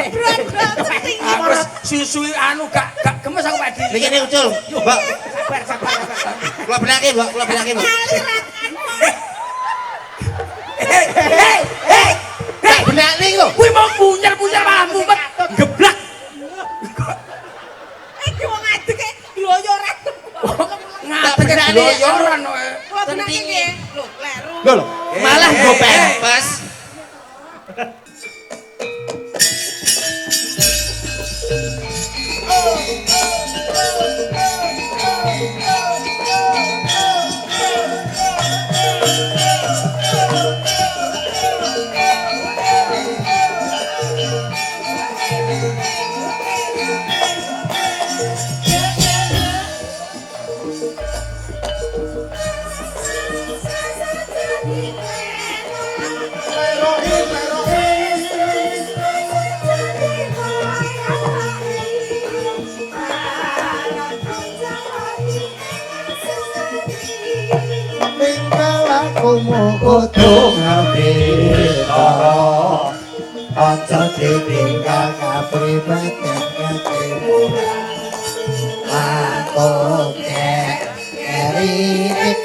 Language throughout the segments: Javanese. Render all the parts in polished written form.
Aku susu anu gak gemes aku Pak Di. Niki ne ucul. Mbak. Sabar. Kula benake, Mbak, kula benake, Mbak. Hei. Benak niki lho. Kuwi mau punyar malah mumet. Geblak. Iki wong adeke gloyoran. Ngadeg gloyoran kok. Kula benake nggih. Lho, kleru. Lho, malah nggo pempes. Kudu ngabira aja ditinggal kapribaden ketimuran aku keririk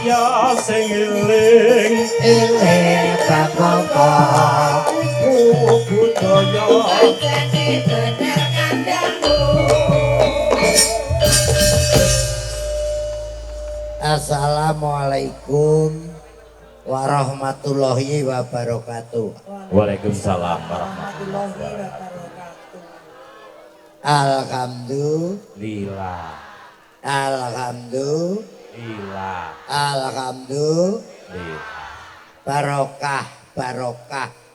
ya sing eling bapak budaya Assalamualaikum warahmatullahi wabarakatuh. Waalaikumsalam warahmatullahi wabarakatuh. Alhamdulillah.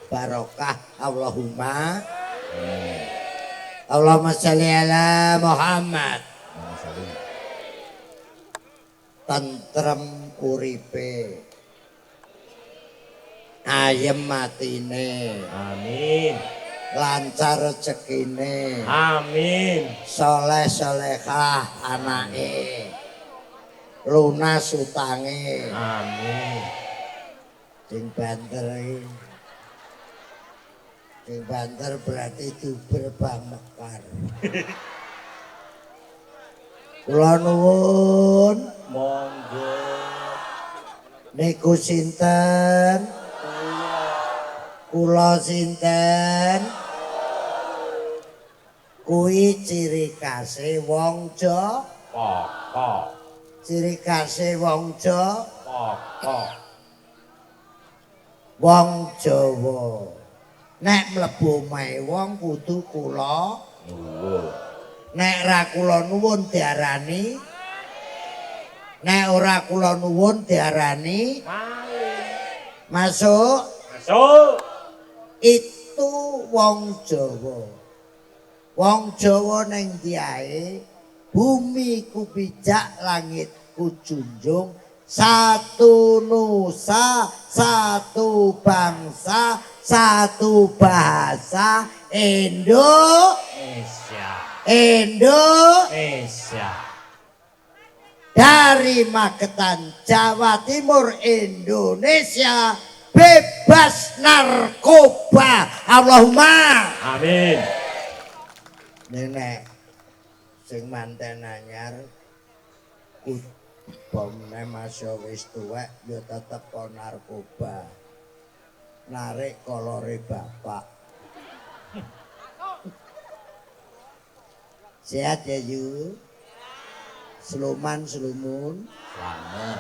Barokah Allahumma Allahumma sholli ala Muhammad. Tentrem uripe, ayem matine, Amin. lancar rezekine, Amin. soleh solehah anake, lunas utange, Amin. sing banter berarti duber bamekar. Kula nuwun Monggo. niku sinten? Kula sinten? Kuwi ciri khase wong Jawa. Pokok. Ciri khase wong Jawa. Pokok. Wong Jawa. Nek mlebu omahe wong kudu kula Nuwun. nek ra kula nuwun diarani nek ora kula nuwun diarani masuk itu wong Jawa. Wong Jawa ning diae bumi ku bijak langit ku junjung satu nusa satu bangsa satu bahasa Indonesia dari Magetan Jawa Timur Indonesia bebas narkoba Allahumma Amin. nenek sing manten anyar bomne masya wis tuwek ya tetep kok narkoba narik kolore bapak sehat ya Yu seluman selumun Selamat.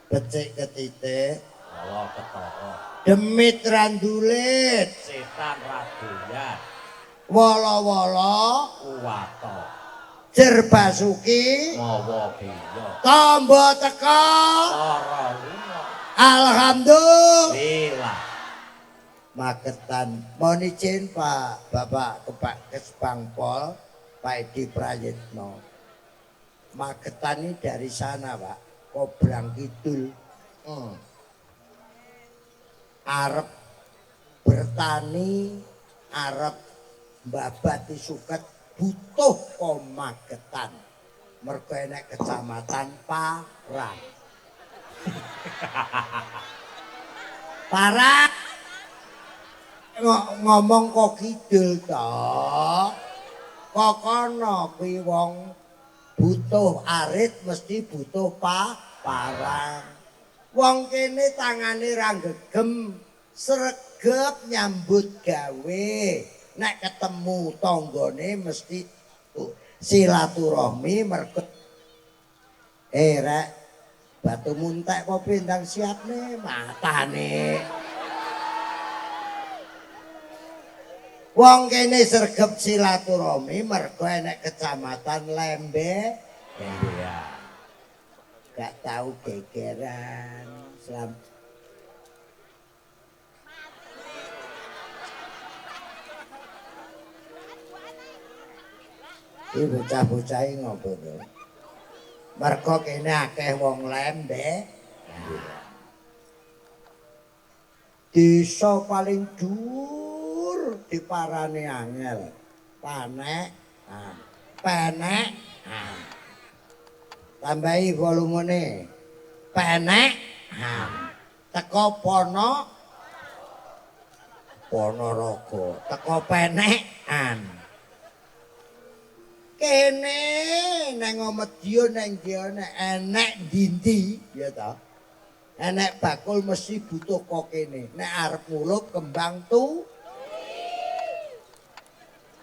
becik ketitik Allah ketara. demit randulit Setan radoyan. wolo-wolo Kuwato. jer basuki Mawa biya. tombo teka Para luna. alhamdulillah Magetan. Mohon izin Pak Bapak Kespangpol Pak Edi Prayitno. Magetan ini dari sana Pak, Kobrang Kidul. Arep bertani, arep mbabati suket butuh Magetan. Mergo enek kecamatan Parang. Parang ngomong kok kidul to. Kok kono kuwi wong butuh arit mesti butuh parang. Wong kene tangane ra gegem sregep nyambut gawe. Nek ketemu tanggane mesti silaturahmi mergo rek batu muntek kok bendang siapne matane. Wong kene sregep silaturahmi mergo enek kecamatan Lembe. Iya. Gak tahu gegeran. Iki bocah-bocah iki ngopo to? Mergo kene akeh wong Lembe. Desa paling dhuwur diparani angel. Panek, penek, tambahi volumene. Penek, teko Ponorogo, teko penekan. Kene nang Medya nang Diane enek dinti ya ta. Enek bakul mesti butuh kok kene. Nek arep muluk kembang tu.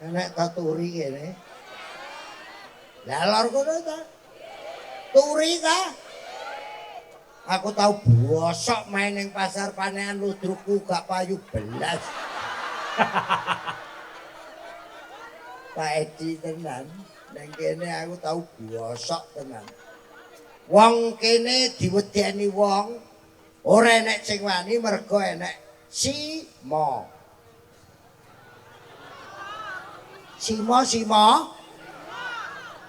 Enek taturi kene. Lah lor kono ta. Turi ta. Aku tahu bosok main ning pasar panean ludrukku gak payu belas. Pak Edi tenan. Nang kene aku tahu bosok tenan. Wong kene diwedeni wong ora enek sing wani mergo enek Simo.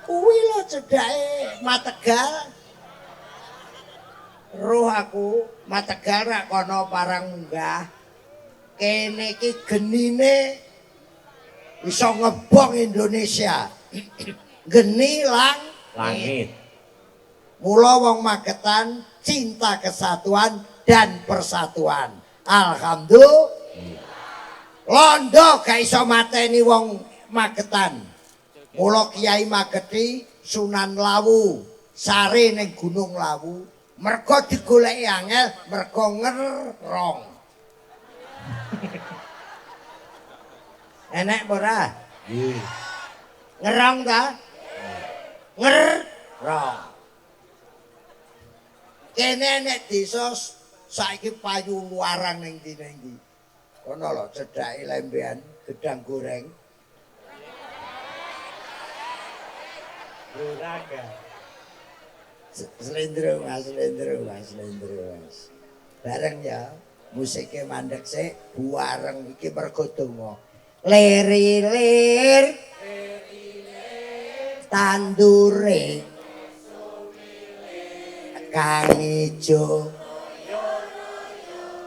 Kuwi lho cedhake Mategal. Roh aku Mategal rak kono parang munggah. Kene iki genine iso ngebong Indonesia. Geni Langit. Mula wong Magetan cinta kesatuan dan persatuan. Alhamdulillah. Londo gak iso mateni wong Magetan. Mula Kiai Mageti Sunan Lawu sare ning Gunung Lawu mergo digoleki angel mergo ngerong. Enek ora? Nggih. Ngerong ta? Ngerong. Kene nek desa saiki payu luarang ning ndi. Kono lho cedhake lembean gedang goreng. Buraga. Slendro mas. Bareng ya musiknya mandek sik buareng iki mergo donga. Lir tandure kang ijo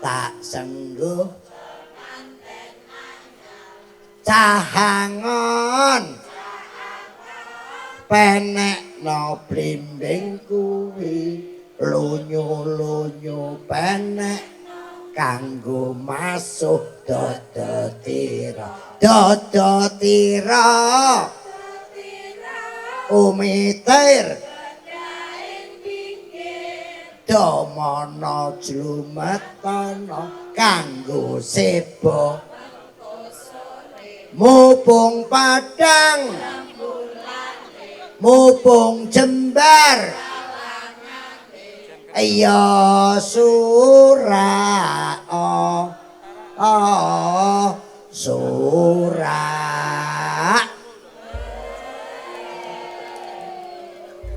tak sengguh cahangon penek no blimbing kuwi lunyu penek kanggo masuk dodo tira umitir domono jlumetana kanggo sebo mupung Padang mupung Jember ayo surah surah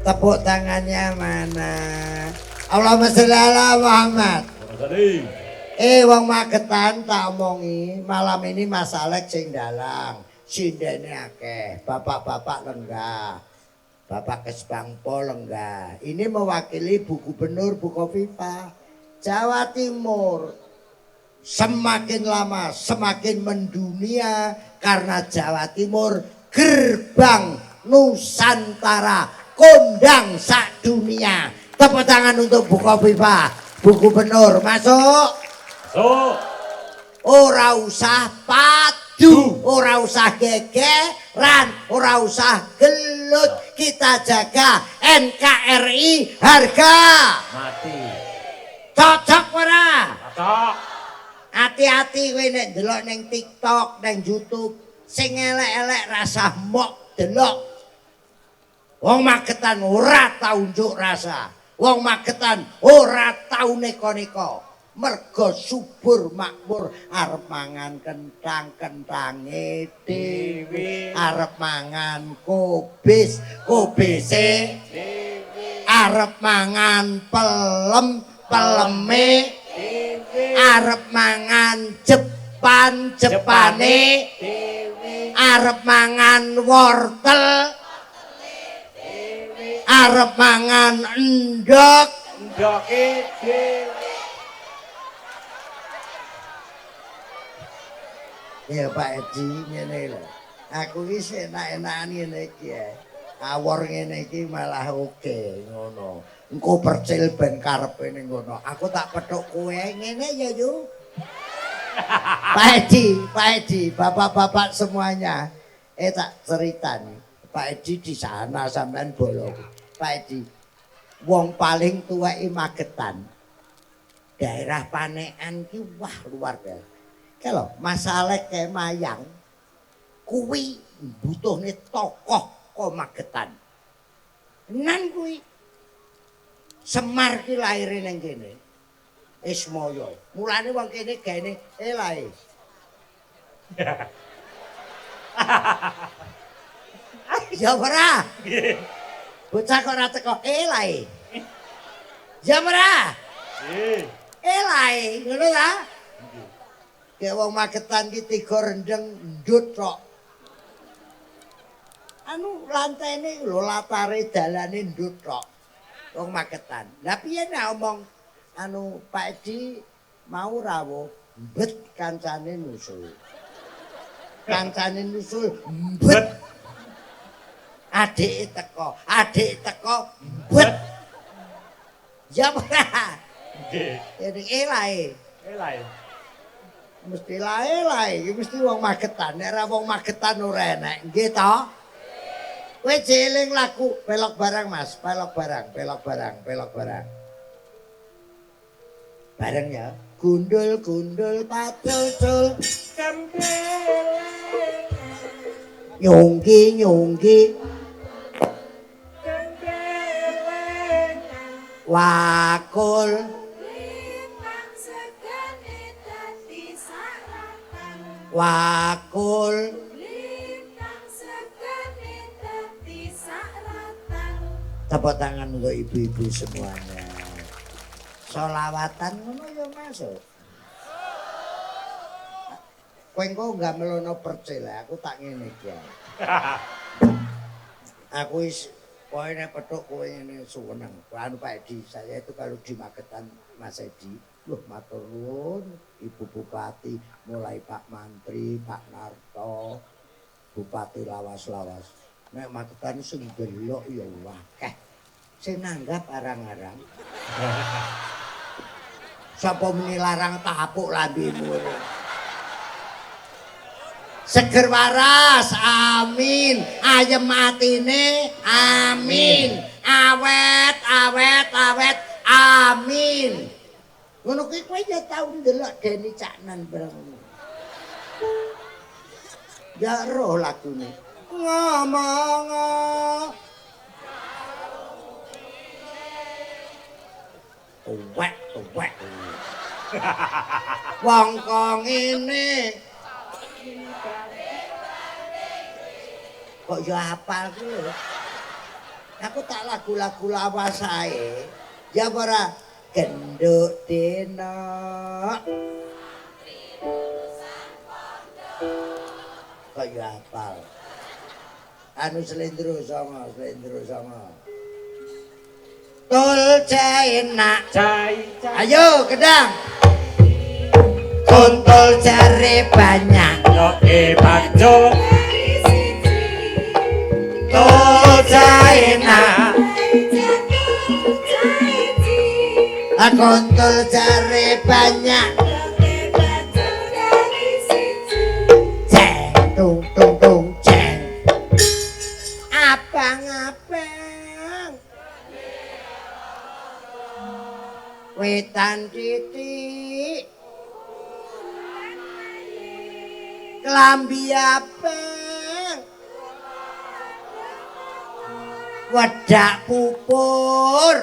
tepuk tangannya mana Allahumma sholli ala Muhammad. Wong Magetan tak omongi malam ini masalah sing dalang sindene akeh bapak-bapak lenggah Bapak Kesbangpol lenggah ini mewakili Bu Gubernur Bu Kofifa Jawa Timur semakin lama semakin mendunia karena Jawa Timur gerbang Nusantara kondang sak dunia. Tepuk tangan untuk Bu Kofifa, Bu Gubernur, masuk. ora usah padu, ora usah gegeran, ora usah gelut. Kita jaga NKRI harga Mati. cocok ora? Cocok. Hati-hati kowe nek ndelok ning TikTok, ning YouTube sing elek-elek rasa mok delok. Wong Magetan ora tau njuk rasa. Wong Magetan ora tau neko-neko. Mergo subur makmur arep mangan kentang-kentange dhewe, arep mangan kubise dhewe, arep mangan peleme dhewe, arep mangan jepane dhewe, arep mangan wortel dhewe, arep mangan endoke dhewe. Ya Pak Edi ngene lho. Aku iki enak-enakan ngene iki ya. Awor ngene iki malah oke ngono. Engko percil ben karepe ning ngono. Aku tak pethuk kowe ngene ya yo. Pak Edi, bapak-bapak semuanya. Tak cerita nih. Pak Edi di sana sampean bolong. Pak Edi, wong paling tuweke Magetan. Daerah Panekan ki wah luar biasa. Kalau masalah kayak mayang, kuwi butuhnya tokoh kok Magetan. Nan kuwi Semar ki lahire ning kene. Ismaya. Mulane wong kene gaene elae. Ya ora. Bocah kok ora teko elae. Ya ora. Elae, ngono ta? Kayak wong Magetan ki tiga rendeng ndut tok. Anu lantene lho latare dalane ndut tok. Wong Magetan. Lah piye nek omong anu Pak Edi mau rawuh mbet kancane nusul. Kancane nusul mbet. Adik teko mbet. Ya ora. Nggih. Jadi elae. Mesti lae, mesti wong Magetan. Nek ora wong Magetan ora enak, nggih to? Kowe jeling laku pelok barang Mas, pelok barang. Bareng ya. Gundul patul kempel. Nyunggi kempel. Wakul wakul lintang segane dadi saratan. Tepuk tangan untuk ibu-ibu semuanya. Solawatan ngono ya masuk. Kowe engko enggak melono percil, aku tak ngene iki. Aku wis kowe nek petuk kowe ngene suweneng. Anu Pak Edi, saya itu kalau di Magetan Mas Edi loh matur nuwun Ibu Bupati, mulai Pak Mantri, Pak Narto, Bupati lawas-lawas. Nek Magetan sing delok ya akeh. Sing nanggap arang-arang. Sapa muni larang tapuk lambemu. Seger waras, amin. Ayem atine, amin. Awet, amin. Ngono kuwi kowe ya tau ndelok Deni Caknan bareng. Ya roh lagune. Ngomong. Tuwek. Wong kok ngene. Kok ya hafal ku lho. Aku tak lagu-lagu lawas ae. Ya ora genduk dina kok ya hafal. Anu slendro sama Tul enak ayo gedang Kuntul jare banyak Yo bajo Tul enak Kuntul jare banyak tung tung tung jeng. Abang-abang wetan titik klambi abang wedak pupur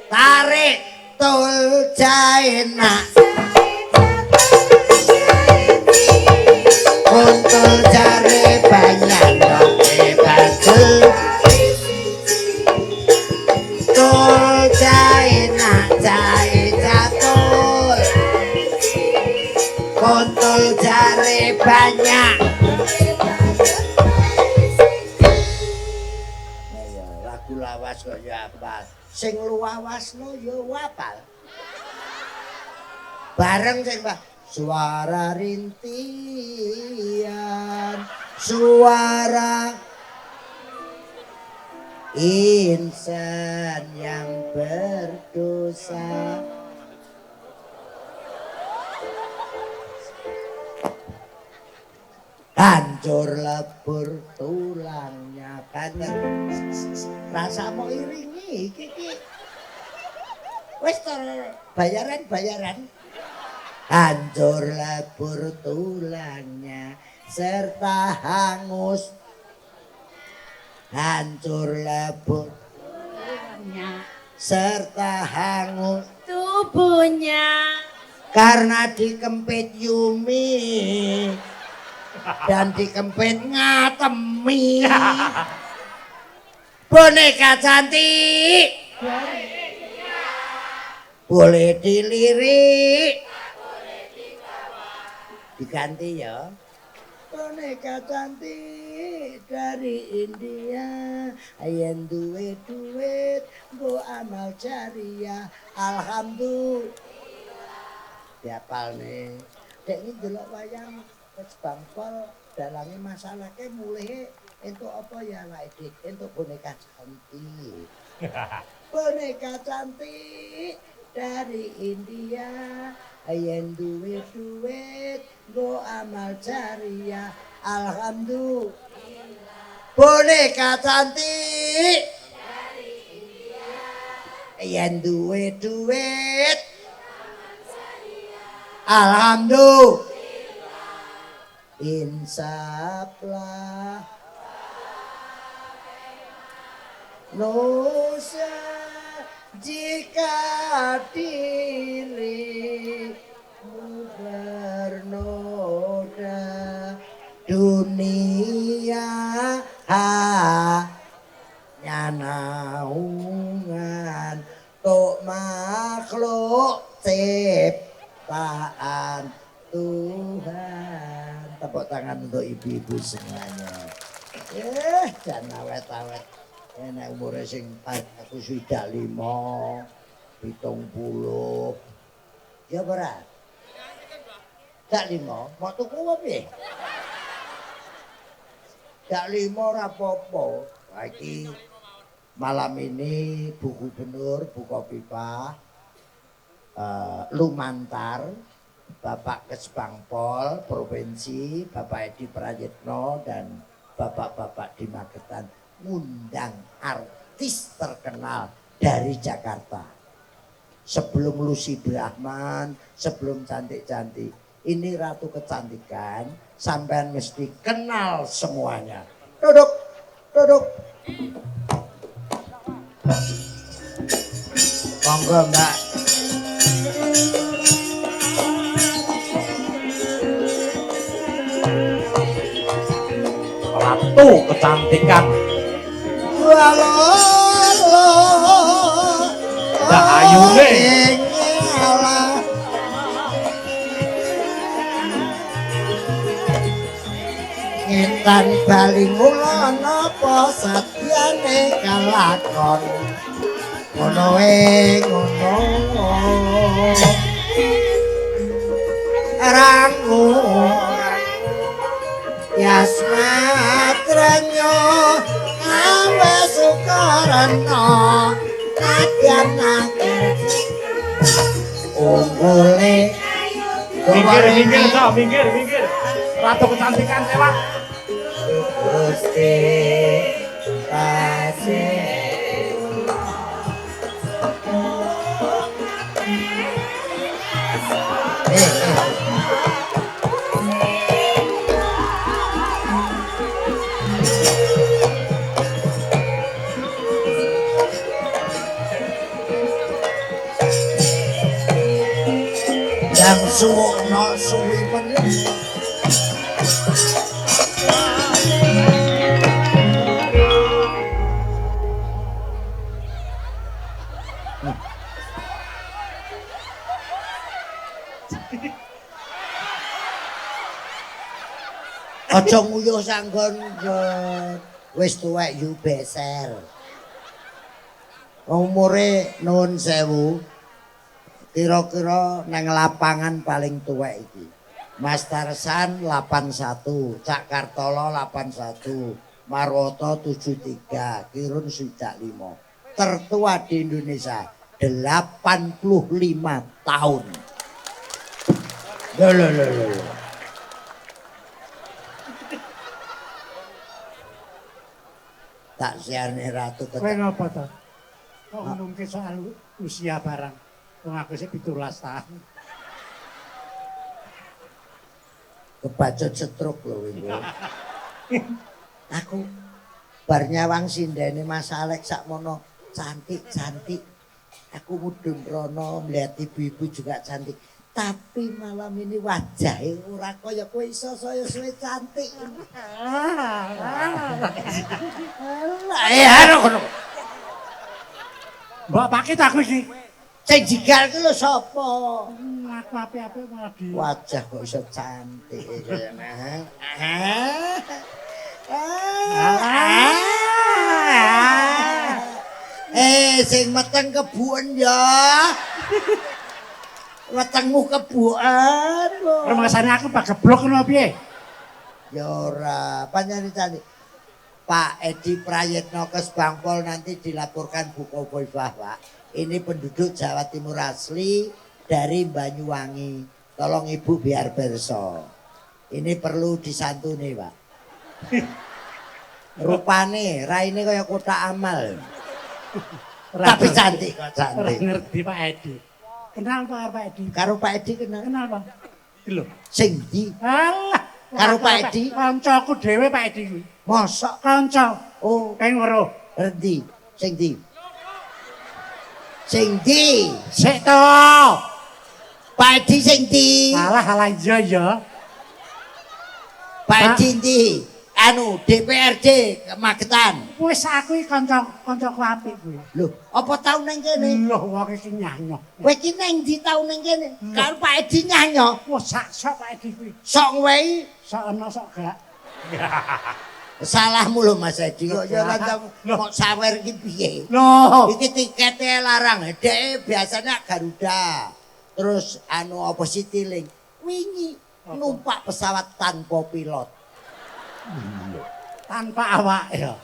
tarik tul jaena kuntul jare banyak doke baju tul jaena jae catul kuntul jare banyak. Lagu lawas kok ya apal sing luwawasno ya apal bareng sing Mbah suara rintian suara insan yang berdosa hancur lebur tulangnya kan rasa mau iringi iki wis bayaran hancur lebur tulangnya serta hangus hancur lebur tulangnya serta hangus tubuhnya karena dikempit Yumi dan dikempit Ngatemi boneka cantik boleh dilirik diganti ya boneka cantik dari India ayen duwe duit mbok amal jariah alhamdulillah diapalne dek iki delok wayang Bangpol dalange masalahke mulih entuk apa ya lek dik entuk boneka cantik boneka cantik dari India ayen duwe duit go amal jariah alhamdulillah boneka cantik dari India ayen duwe duit alhamdulillah insaplah Nusa jika dirimu bernoda dunia hanya naungan tok makhluk ciptaan Tuhan. Tepuk tangan untuk ibu-ibu semuanya. Jangan awet-awet. Enak umurnya sing aku sudah 5, 70. Ya berat. Dak 5, mau tuku apa piye? Dak 5 ora apa-apa. Iki malam ini Bu Gubernur, Bu Kofifa lumantar Bapak Kesbangpol Provinsi, Bapak Edi Prayitno dan bapak-bapak di Magetan ngundang artis terkenal dari Jakarta. Sebelum Lucy Brahman, sebelum cantik-cantik, ini Ratu Kecantikan, sampean mesti kenal semuanya. Duduk, duduk. Monggo Mbak. Ratu Kecantikan. Halo, Dak ayune. Ngetan bali ngono napa satyane kalakon. Ngono ngono. Rangu Yasmatranyo awe sukarana kadyan akeh unggule Minggir, minggir, Cok, minggir, minggir. Ratu kecantikan lewat. Gusti kasih. Yang suwono suwi meneh. Aja nguyuh sanggon wis tuwek yu beser. Umure nuwun sewu. Kira-kira nang lapangan paling tuwek iki. Mas Tarsan 81, Cak Kartolo 81, Marwoto 73, Kirun 5. Tertua di Indonesia 85 tahun. Loh. Tak siarne ratu Kowe ngapa to? Kok ngomongke soal usia barang. Wong aku sik 17 tahun. Kebacut setruk lho iku. Aku bar nyawang sindene Mas Alex sakmono cantik-cantik. Aku mudhun rono melihat ibu-ibu juga cantik. Tapi malam ini wajahnya ora kaya kowe iso saya suwe cantik. Mbok paket aku iki. Sing jigal ki lho sapa? Aku apik-apik malah di. Wajah kok iso cantik kaya nah. Sing meteng kebuan ya. Wetengmu kebuan lho. Remasane aku pak geblok ngono piye? Ya ora, panjenengan cantik. Pak Edi Prayitno Kesbangpol nanti dilaporkan buku Boybah, Pak. Ini penduduk Jawa Timur asli dari Banyuwangi. Tolong Ibu biar berso. Ini perlu disantuni, Pak. Rupane raine kaya kotak amal. Tapi cantik kok cantik. Ngerti Pak Edi. Kenal Pak Edi? Karo Pak Edi kenal. Kenal Pak. Lho. Sing ndi? Alah. Karo Pak Edi? Kancaku dhewe Pak Edi kuwi. Mosok Kanca. oh Ping weruh. rendi. Sing ndi? Sing ndi? Sik to. Pak Edi sing ndi? Alah iya ya. Pak Edi ndi? Anu DPRD Magetan. Wis aku iki kancaku apik kuwi. Lho, apa tau nang kene? Lho wong iki nyanyo. Kowe iki nang ndi tau nang kene? Karo Pak Edi nyanyo. Wah sak Pak Edi kuwi. Sok wehi. Sok ana sok gak. Salahmu lho Mas Edi. Kok ya ora tau kok sawer iki piye? Loh, Iki tiketnya larang. Dek biasanya Garuda. Terus anu apa Citylink. Wingi numpak pesawat tanpa pilot. tanpa awak ya.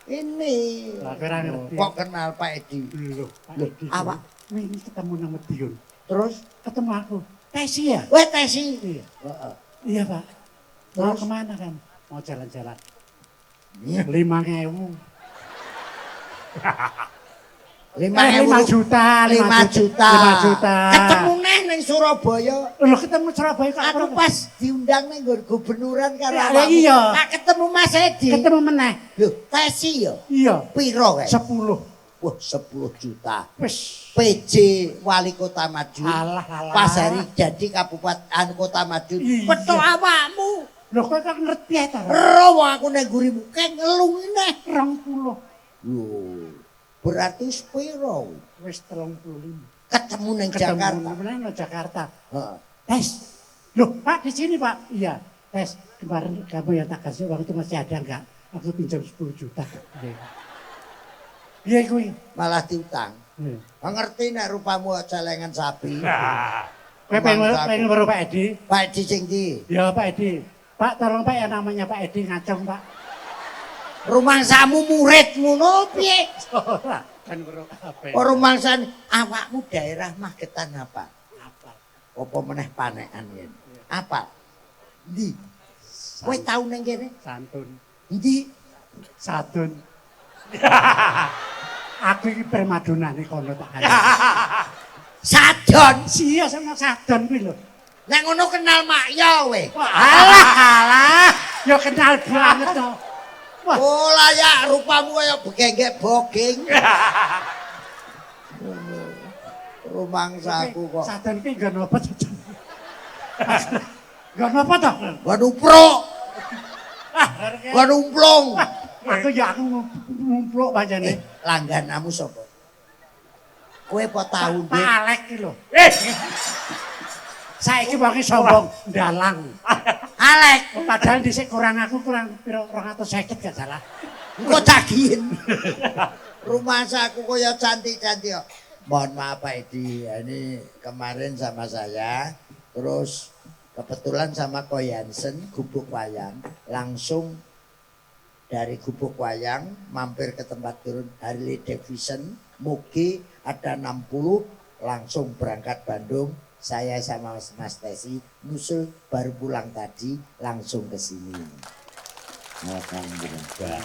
Ini Lah kira ngerti. kok kenal Pak Edi. Lho, Pak Loh, Edi. awak Wingi ketemu nang Medion. terus Ketemu aku. Tesi ya? weh tesi. Iya. Heeh. Iya, Pak. Mau Terus? kemana kan? Mau jalan-jalan. Iya. 5.000. 5 juta. 5 juta. 5 juta. Ketemu neh ning Surabaya. Lho ketemu Surabaya kok Aku pas diundang ning nggon gubernuran karo Ya, awakmu. iya. Tak ketemu Mas Edi. ketemu meneh. Lho, tesi ya. Iya. Piro kae? 10. Wah, 10 juta. Wis. PJ Wali Kota Madiun. Alah. Pasari jadi Kabupaten Kota Madiun. Iya. Petok awakmu. Lho kok ngerti ya ta? Ero aku nang gurimu kek ngelungi neh. 20. Lho, berarti sepiro? Wis 35. Ketemu nang Jakarta. Ketemu nang Jakarta. Heeh. Tes. Loh, Pak di sini, Pak. Iya. Tes. Kemarin kamu yang tak kasih uang itu masih ada enggak? Aku pinjam 10 juta. Iya kuwi. Malah diutang. Iya. Ngerti nek rupamu celengan sapi. Kowe pengen baru Pak Edi? Pak Edi sing ndi? Ya Pak Edi. Pak tolong Pak yang namanya Pak Edi ngacung Pak. Rumangsamu murid ngono piye? Ora, kan baru apa? Oh rumangsan awakmu daerah Magetan apa? Apa? apa meneh panekan yen. Apa? Ndi? Kowe tau nang kene? Santun. Ndi? Sadun. Aku iki primadonane kono tak kaya. Sadon. Iya sama sadon kuwi lho. Nek ngono kenal Makya we. Alah, ya kenal banget to. Wah, Oh layak rupamu kaya begengek boging. Rumangsaku kok. sadon iki nggon apa to? Nggon apa to? Gon upruk. Gon umplung. Aku ya aku ngumpluk pancene. Langganamu sapa? Kowe apa tau Pak Dik? Alek iki lho. Saiki wong sombong ndalang. Alek, Padahal dhisik kurang pira 250 gak salah. engko dagiin. Rumangsaku kaya cantik-cantik kok. Mohon maaf Pak Edi, ini kemarin sama saya, terus kebetulan sama Ko Yansen, Gubuk Wayang, langsung dari Gubuk Wayang mampir ke tempat turun Harley Davidson, Mugi ada 60, langsung berangkat Bandung. Saya sama Mas Tesi nusul baru pulang tadi langsung ke sini. Alhamdulillah.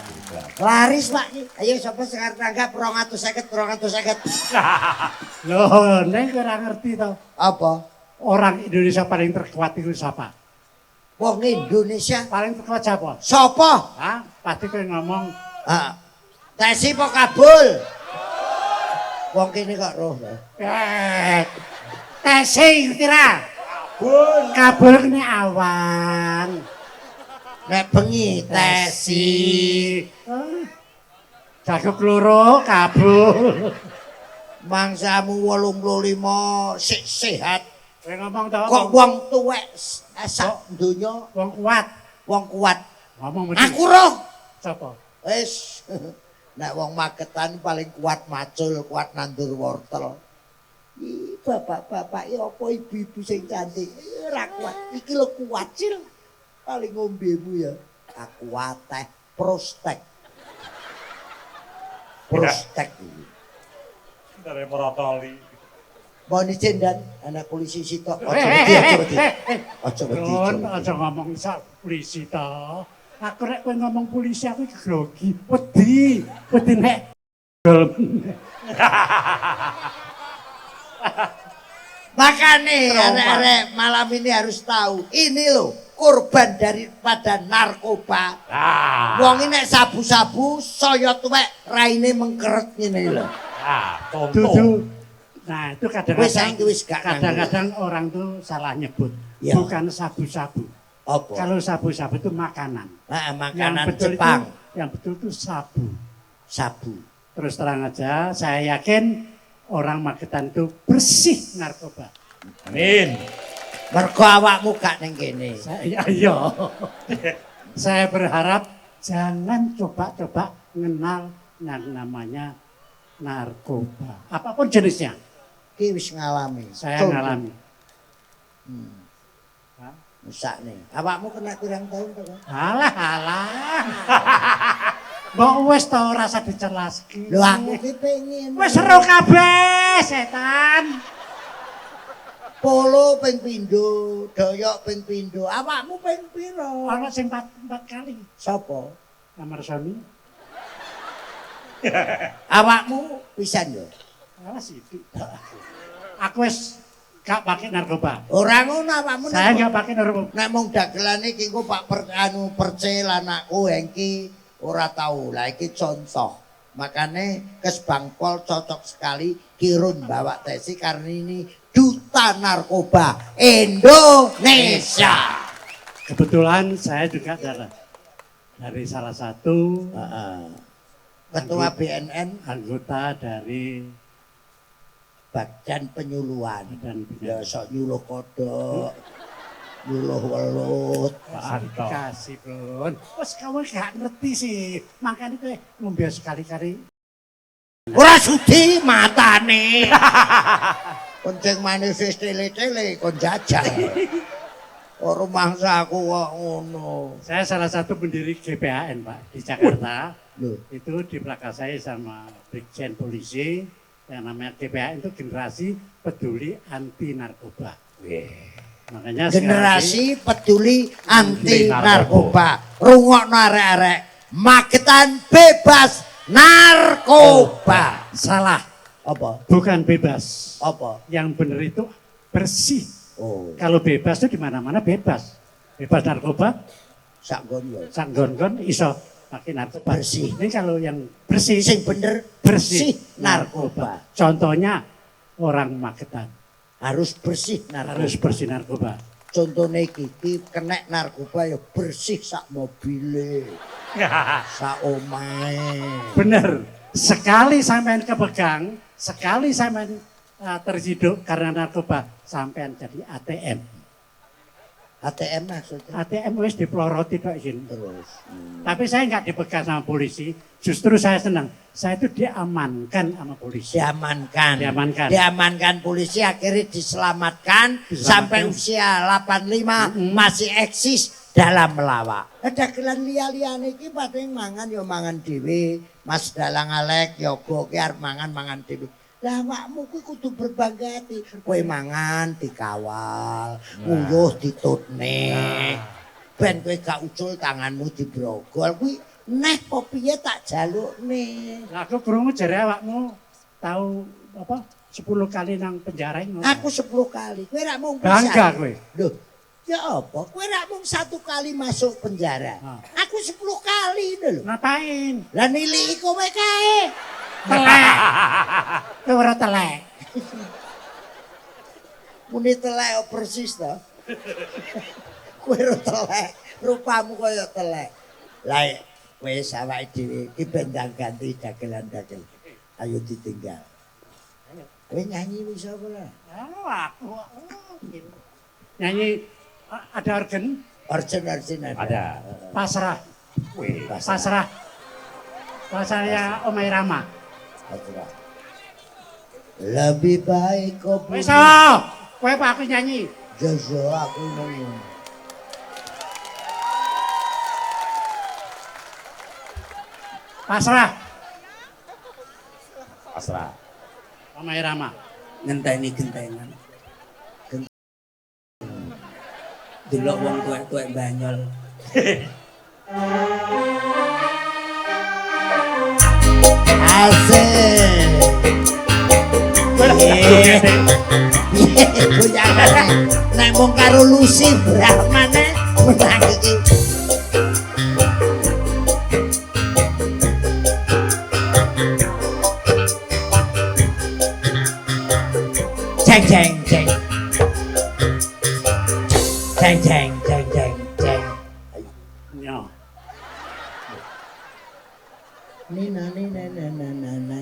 Laris Pak, ayo siapa sekarang tanggap 250. Loh, neng ora ngerti to. Apa? Orang Indonesia paling terkuat itu siapa? Wong Indonesia. Paling terkuat siapa? Sopo? Hah? Pasti kowe ngomong Tesi po Kabul. Wong kene kok roh lho. Tesi kira. Bun, kabul kene awan. Nek bengi Tesi. Jago kloro kabul. Mangsamu 85 sik sehat. Kowe ngomong to. Kok wong tuwek sak donya wong kuat. wong kuat. Ngomong mesti. Aku roh. Sapa? Wis. Nek wong Magetan paling kuat macul, kuat nandur wortel. Ih, bapak-bapak ya apa ibu-ibu sing cantik. Ora kuat. Iki lho kuat cil. Paling ngombemu ya. Aku teh prostek. Prostek iki. Dari merotoli. Mau izin dan anak polisi sitok. Ojo wedi, ojo wedi. Ojo wedi. Aja ngomong sak polisi to. Aku nek kowe ngomong polisi aku grogi. Wedi nek. Makanya arek-arek malam ini harus tahu. Ini loh korban daripada narkoba. Wong ini nek sabu-sabu saya tuwek raine mengkeret ngene lho. Dudu. Nah, itu Wis saiki wis gak kadang-kadang orang tuh salah nyebut. Ya. Bukan sabu-sabu. Apa? Kalau sabu-sabu itu makanan. Nah, makanan betul Jepang. Yang betul itu sabu. Sabu. Terus terang aja, saya yakin orang Magetan itu bersih narkoba. Amin. Mergo awakmu gak ning kene. Iya. Saya berharap jangan coba-coba mengenal yang namanya narkoba. Apapun jenisnya. Ki wis ngalami. Saya Contoh. ngalami. Musak nih. Awakmu kena pirang tahun to? Alah. Mbok wis to rasa dicelaski. Lho aku ki pengen. Wis seru kabeh, setan. Polo ping pindho, doyok ping pindho. Awakmu ping piro? Ana sing 4 kali. Sapa? Nomor Sony. Awakmu pisan yo. Alah sithik. Aku wis gak pakai narkoba. Ora ngono awakmu. Saya gak pakai narkoba. Nek mung dagelane iki engko Pak Perce lanakku Hengki ora tahu. Lah iki contoh. Makane Kes Bangpol cocok sekali Kirun bawa Tesi karena ini duta narkoba Indonesia. Kebetulan saya juga dari salah satu Ketua BNN anggota dari Badan Penyuluhan. dan Ya sok nyuluh kodok, nyuluh welut. Mantap. kasih Bun. Wes kamu gak ngerti sih. Makanya kowe ngombe sekali-kali. Ora sudi matane. Kuncing manifest tele-tele kon jajal. Ora mangsa aku kok ngono. Saya salah satu pendiri GPAN Pak di Jakarta. Loh, Itu di belakang saya sama Brigjen Polisi yang namanya GPAN itu generasi peduli anti narkoba. Makanya generasi peduli anti narkoba. Rungokno arek-arek, Magetan bebas narkoba. salah, Apa? bukan bebas. Apa? Yang benar itu bersih. Oh, Kalau bebas itu di mana-mana bebas. Bebas narkoba, sak nggon yo. sanggon-gon iso pakai narkoba. Bersih. Ini kalau yang bersih, Sing bener bersih narkoba. Contohnya orang Magetan Harus bersih narkoba. harus bersih narkoba. Contohnya iki kena narkoba ya bersih sak mobile, sak omahe. Bener. Sekali sampean kepegang, sekali sampean terhidup karena narkoba, sampean jadi ATM. ATM maksudnya. ATM wis diploroti tok izin. Terus. Tapi saya nggak dipegang sama polisi, justru saya senang. Saya itu diamankan sama polisi. Diamankan. Diamankan. Diamankan polisi akhirnya diselamatkan sampai usia 85 masih eksis dalam melawak. Ada kelan liya-liyane iki pating mangan ya mangan dhewe. Mas Dalang Alek ya boke arep mangan dhewe. Lah awakmu kuwi kudu berbangga hati. Kowe mangan dikawal, nguyuh ditutne. Ben kowe gak ucul tanganmu dibrogol kuwi neh apa piye tak jalukne. Lah aku krungu jare awakmu tahu apa 10 kali nang penjara ini. Aku 10 kali, kowe rak mung Bangga kowe. Loh, ya apa? Kowe rak mung 1 kali masuk penjara. Aku 10 kali lho. Ngapain? Lah niliki kowe kae. Telek. Kowe ora telek. Muni telek persis to. Kowe ora telek, rupamu kaya telek. Lah wis awake dhewe iki bendang ganti dagelan-dagel. Ayo ditinggal. Kowe nyanyi wis apa lah? Oh, aku. Nyanyi ada organ? Orjen Ada. Pasrah. Wih. Pasrah. Pasrahnya Omai Rama. Pasrah. Lebih baik kau Wis punya kowe apa aku nyanyi? Jojo aku nyanyi. Pasrah. Pasrah. Omai Rama. Ngenteni gentenan. Delok wong tuwek-tuwek Banyol. Asik. Goyangan nek mung karo Lucy Brahmane menang iki. Jeng jeng jeng. Jeng jeng jeng jeng jeng. Yo. Nina nina nana nana.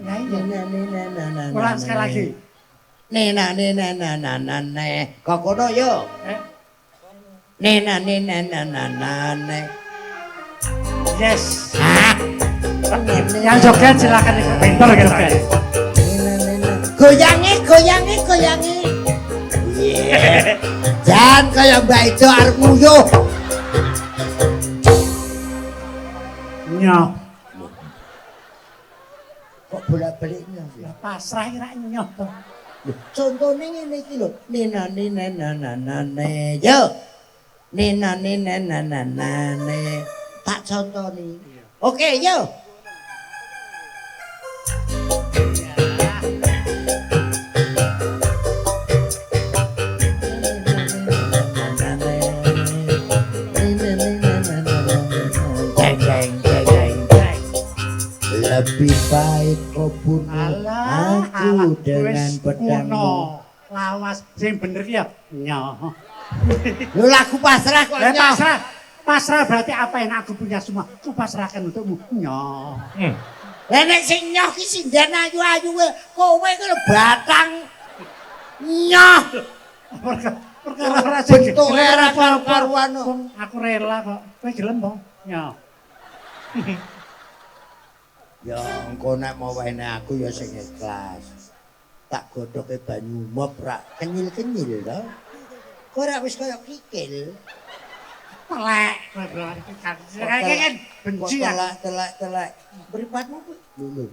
Nina nina nana. Ulang sekali lagi. Nina nina nana nana. Kok kono yo. Nina nina nana nana. Yes. Ah. Yang joget silakan ikut pinter joget. Goyangi. Iya. Jangan kayak Mbak Ijo arep nguyuh. Nyo. Kok bolak-balik nyoh ya? Pasrah ira nyoh to. Contohnya ngene iki lho. Nina nina nana nana. Yo. Nina nina nana nana. Tak contoni. Oke, yo. Lebih baik kau bunuh aku dengan pedangmu. Lawas sing bener ki ya nyoh. Lu lagu pasrah kok Ya nyoh. pasrah berarti apa yang aku punya semua aku pasrahkan untukmu nyoh. Lah nek sing nyoh ki sinden ayu-ayu kowe ki lho batang nyoh. Perkara ora sing Bentuke ora karu-karuan. aku rela kok. Kowe gelem po? Nyoh. Ya engko nek mau wene aku ya sing ikhlas. Tak godhoke banyu mop rak kenyil-kenyil to. Kok ora wis kaya kikil. Telek. Kan benci ya. Telek. Mripatmu kuwi lho.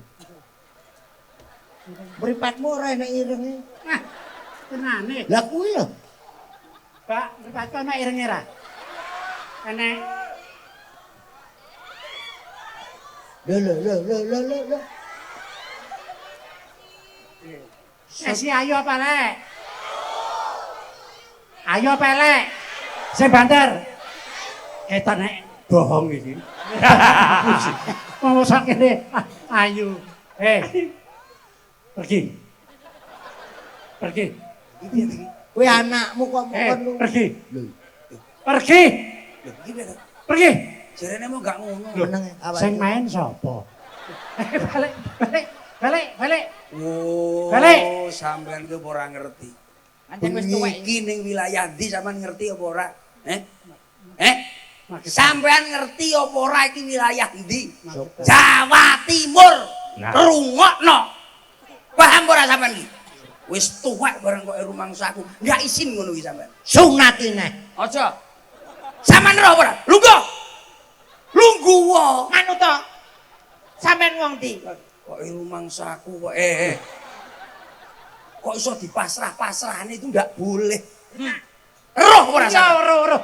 Mripatmu ora enek irenge. Tenane. Lah kuwi lho. Pak, repatku ana irenge ra? Ana Lho. si ayo apa lek? Ayo apa lek? Sing banter. Keton nek bohong iki. Mau sakene ayo. Pergi. Kowe anakmu kok mongkon lu. Pergi. Lho, Pergi. Lho, iki lho. Pergi. Jarene mau gak ngono. meneng awake. Sing main sapa? Balik. Oh, Balik. sampean ki ora ngerti. Pancen wis tuwek. Iki ning wilayah ndi sampean ngerti apa ora? Sampean ngerti apa ora iki wilayah ndi? Jawa Timur. Rungokno. Paham ora sampean iki? Wis tuwek bareng kok rumangsaku. Enggak isin ngono iki sampean. Sunatine. Aja. Sampean ora ora? Lungguh wae. Anu to. Sampeyan wong ndi? Kok rumangsaku kok kok iso dipasrah-pasrahane itu enggak boleh. Roh ora sampean? Roh.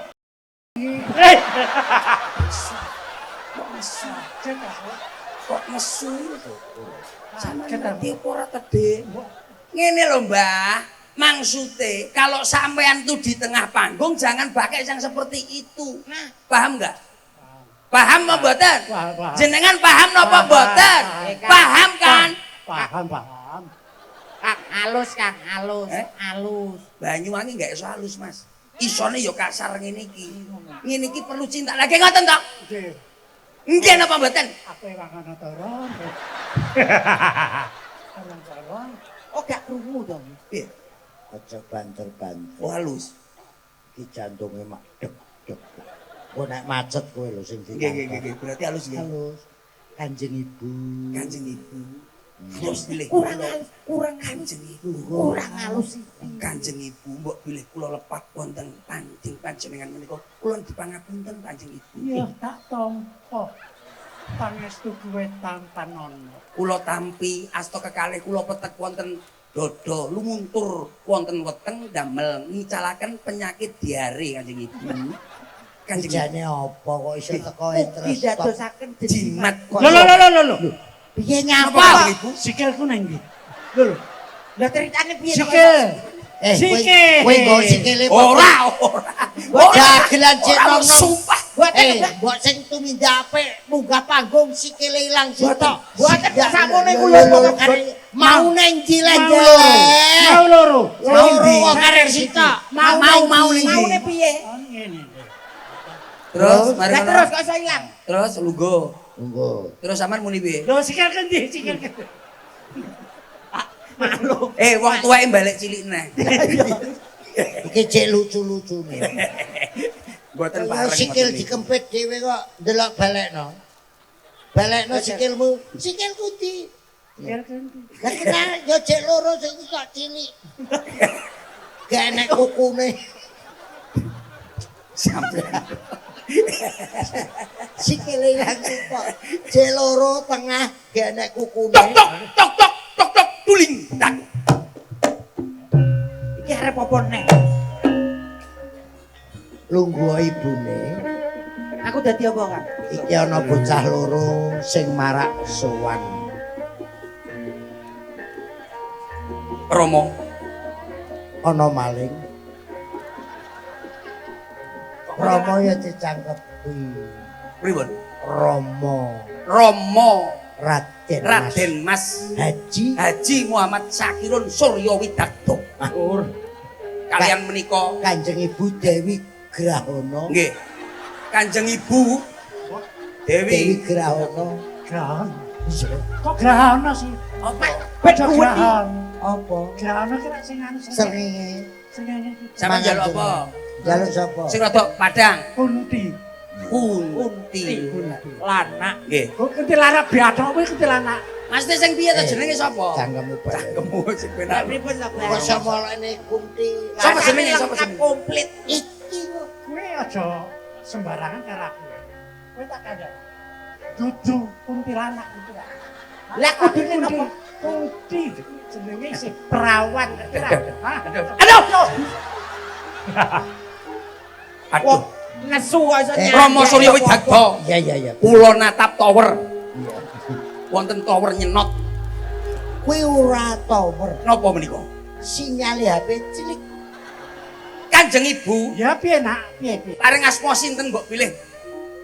Kok nesu? Sampeyan ngerti apa ora tede? Ngene lho, Mbah. Maksude kalau sampean tuh di tengah panggung jangan pakai yang seperti itu. Paham enggak? Paham apa mboten? Paham. Jenengan paham napa mboten? Paham kan? Paham. Kang halus. Halus. Banyuwangi enggak iso halus, Mas. Isone ya kasar ngene iki. Ngene iki perlu cinta lagi ngoten to? Nggih napa mboten? Apa yang akan turun? Oh gak krungu to. Piye? Aja banter-banter. Oh halus. Iki jantunge mak deg. Kok nek macet kowe lho sing Nggih. Berarti halus nggih. Halus. Kanjeng Ibu. Kanjeng Ibu. Terus pilih Kurang Kanjeng Ibu. kurang halus iki. Kanjeng Ibu mbok pilih kula lepat wonten panjing panjenengan menika. Kula dipangapunten Kanjeng Ibu. Ya tak tampa. Pangestu kuwe tampan ono. Kula tampi asta kekalih kula petek wonten dodo lumuntur wonten weteng damel ngicalaken penyakit diare Kanjeng Ibu. Kanjeng Ibu. Jane apa kok iso teko terus. Didadosaken Jimat kok. Lho. Piye Apa nyapa? Kanjeng Ibu? Sikilku nang ndi? Lho. Lah ceritane piye to? Sikil. Kowe nggo sikile Ora. dagelan cek Ora, nom-nom. sumpah. Mbok sing tumindak apik munggah panggung sikile ilang sitok. Boten sakmene Lho, kula lho, mau neng jileh-jileh. Mau loro. Loro kok karek sitok. Mau ning ndi? Maune piye? Ngene. Terus mari Lah ngono. terus kok iso ilang? Terus lungguh. Tunggu. Terus sampean muni piye? Lho sikil kendi, sikil kendi. Wong tuweke balik cilik neh. Iki cek lucu-lucune. Mboten Ya pareng. sikil dikempit dhewe kok ndelok balekno. Balekno sikilmu. Sikilku di. Sikil kendi. Lah kena yo cek loro sing kok cilik. Gak enek kukune. Sampean. Sikile ilang kok. Cek loro tengah gak enek kukune. Tok tuling. Tak. Iki arep apa neh? Lungguh ibune. Aku dadi apa, Kang? Iki ana bocah loro sing marak sowan. Romo. Ana maling. Rama ya dicangkepi. Pripun? Romo Raden Mas Haji Muhammad Sakirun Surya Widakdo. Kalian menika Kanjeng Ibu Dewi Grahana. nggih. Kanjeng Ibu Dewi Dewi Grahana. Grahana. Kok grahana sih? apa? Beda grahana. Apa? Grahana kira sing anu Seringe. sing anu Sampeyan njaluk apa? Jaluk sapa? Sing rada padang. kunti. Kunti. Lanak. Nggih. Kok kuntilanak biatok kuwi kuntilanak. Maksudnya sing piye to jenenge sapa? Cangkemmu bae. Cangkemmu sing Lah penak. pripun to, Kok samolane kunti. Sapa jenenge? Sapa Lengkap jenenge? komplit. Iki kok. Kowe aja sembarangan karo aku. Kowe tak kandhani. Dudu kuntilanak. Lah kudune napa? Kunti jenenge si perawan. Aduh. Aduh. Nesu kok iso nyanyi. Rama Surya Widagta. Iya. Kula natap tower. Wonten tower nyenot. Kuwi ora tower. Napa menika? Sinyale HP cilik. Kanjeng Ibu, Ya piye nak? Piye? paring asma sinten mbok pilih?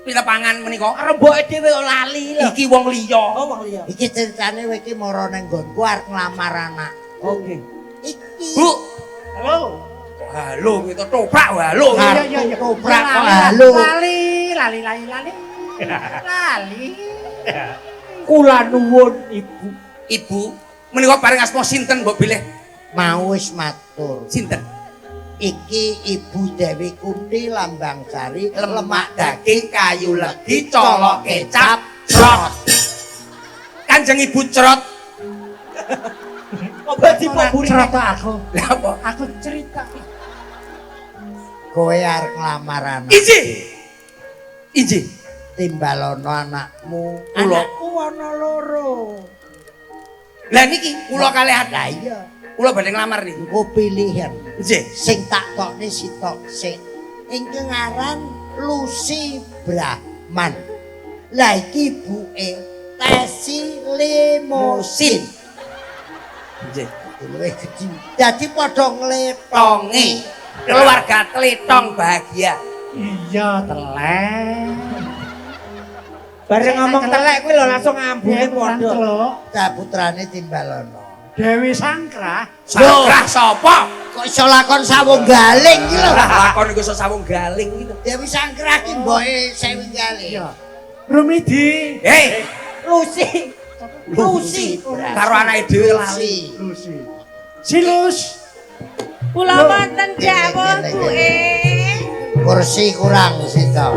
Pilepangan menika. Remboke dhewe lali lho. Iki wong liya. Oh wong liya. Iki ceritane kowe iki mara ning nggonku arep nglamar anak. Oke. Iki. Bu, Halo. halo gitu toprak halo. Iya. Koprak kok Lali, halo. Lali. Lali. Kula nuwun Ibu. Ibu, menika paring asma sinten mbok pilih? Mau wis matur. Sinten? Iki Ibu Dewi Kunti Lambang Sari Lemak daging kayu legi colok kecap crot. Kanjeng Ibu crot. Apa dipamburi? Cerita aku. Lah apa? Aku cerita. kowe arep nglamar anak. Inji. Timbalono anakmu. Kula. Anakku ana loro. Lah niki kula kalih Lah iya, kula badhe nglamar niki. engko pilihan. Nggih. Sing tak tokne sitok sik. Ingkang aran Lucy Brahman. Lah iki ibuke Tesi Limosin. Nggih. Luwih gedhi. Dadi padha ngletongi. Tongi. Keluarga Tletong bahagia. Iya, telek. Bareng ngomong telek kuwi lho langsung ambune padha. Cah putrane Timbalono. Dewi Sangkrah. Sangkrah sapa? Kok iso lakon sawung galing iki lho. Lakon iku iso sawung galing iki lho. Dewi Sangkrah ki mboke Sewi Galing. Iya. Rumidi. Hei, Lucy. Lucy karo anake dhewe lali. Lucy. Silus. Kula wonten jawab Bu Kursi kurang sito.